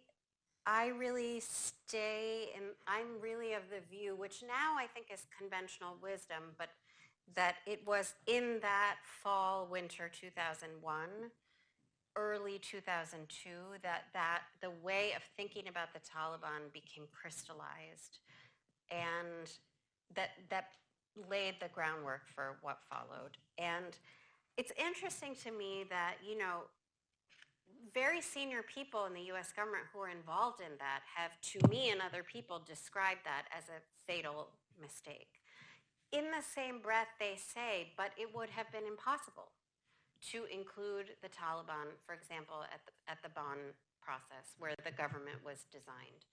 really stay in, I'm really of the view, which now I think is conventional wisdom, but that it was in that fall, winter 2001, early 2002, that the way of thinking about the Taliban became crystallized, and that laid the groundwork for what followed. And it's interesting to me that, you know, very senior people in the US government who are involved in that have, to me and other people, described that as a fatal mistake. In the same breath, they say, but it would have been impossible to include the Taliban, for example, at the Bonn process, where the government was designed.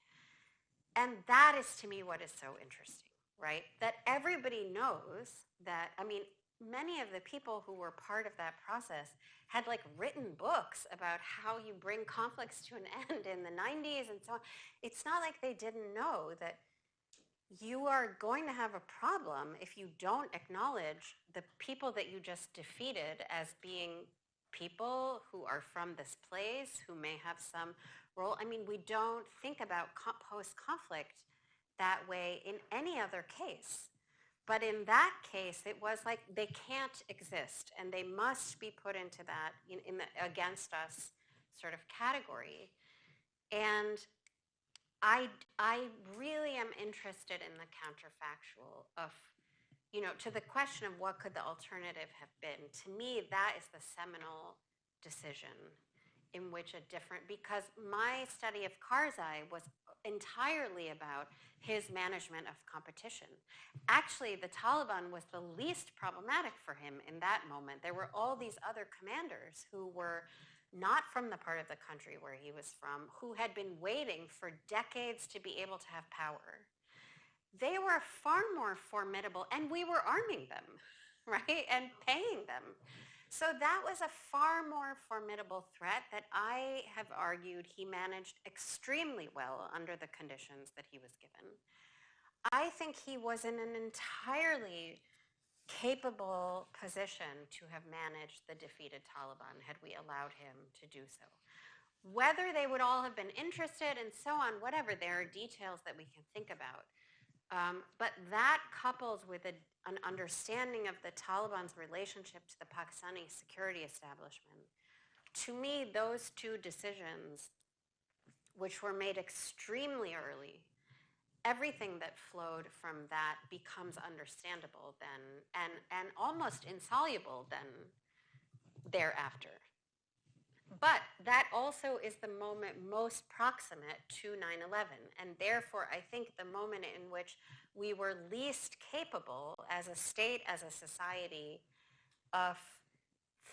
And that is, to me, what is so interesting, right? That everybody knows that, I mean, many of the people who were part of that process had like written books about how you bring conflicts to an end in the 90s and so on. It's not like they didn't know that you are going to have a problem if you don't acknowledge the people that you just defeated as being people who are from this place, who may have some role. I mean, we don't think about post-conflict that way in any other case. But in that case, it was like they can't exist, and they must be put into that in the against us sort of category. And I really am interested in the counterfactual of, you know, to the question of what could the alternative have been. To me, that is the seminal decision in which a different, because my study of Karzai was entirely about his management of competition. Actually, the Taliban was the least problematic for him in that moment. There were all these other commanders who were not from the part of the country where he was from, who had been waiting for decades to be able to have power. They were far more formidable, and we were arming them, right, and paying them. So that was a far more formidable threat that I have argued he managed extremely well under the conditions that he was given. I think he was in an entirely capable position to have managed the defeated Taliban had we allowed him to do so. Whether they would all have been interested and so on, whatever, there are details that we can think about. But that couples with an understanding of the Taliban's relationship to the Pakistani security establishment, to me, those two decisions, which were made extremely early, everything that flowed from that becomes understandable then and almost insoluble then thereafter. But that also is the moment most proximate to 9/11, and therefore I think the moment in which we were least capable as a state, as a society, of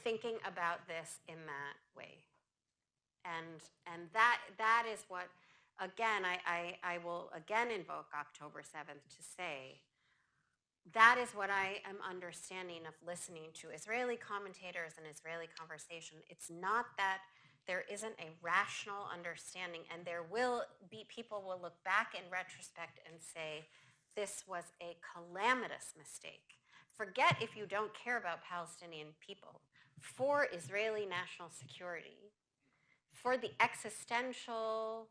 thinking about this in that way. And that is what, again, I will again invoke October 7th to say, that is what I am understanding of listening to Israeli commentators and Israeli conversation. It's not that there isn't a rational understanding, and there will be, people will look back in retrospect and say, this was a calamitous mistake. Forget if you don't care about Palestinian people. For Israeli national security, for the existential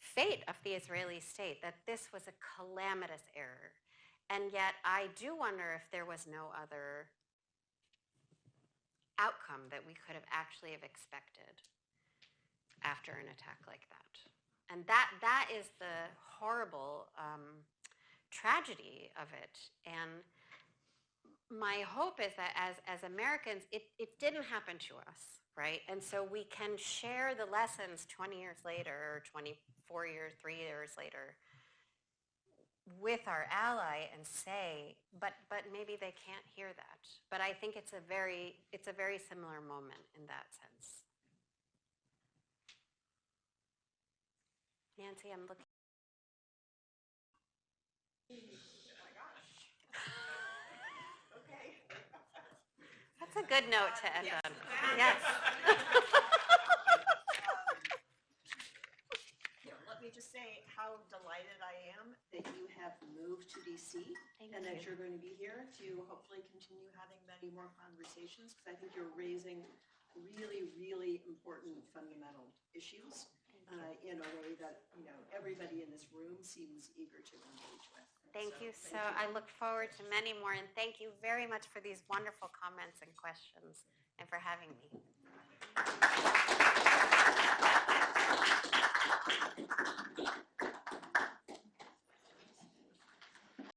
fate of the Israeli state, that this was a calamitous error. And yet I do wonder if there was no other outcome that we could have actually have expected after an attack like that. And that is the horrible tragedy of it. And my hope is that as Americans, it didn't happen to us, right? And so we can share the lessons 20 years later, or 24 years, 3 years later, with our ally and say, but maybe they can't hear that. But I think it's a very similar moment in that sense. Nancy, I'm looking. Oh my gosh. Okay. That's a good note to end on. Yes. Let me just say how delighted I am that you have moved to DC and that you're going to be here to hopefully continue having many more conversations, because I think you're raising really, really important fundamental issues in a way that everybody in this room seems eager to engage with. Thank you. So I look forward to many more, and thank you very much for these wonderful comments and questions and for having me.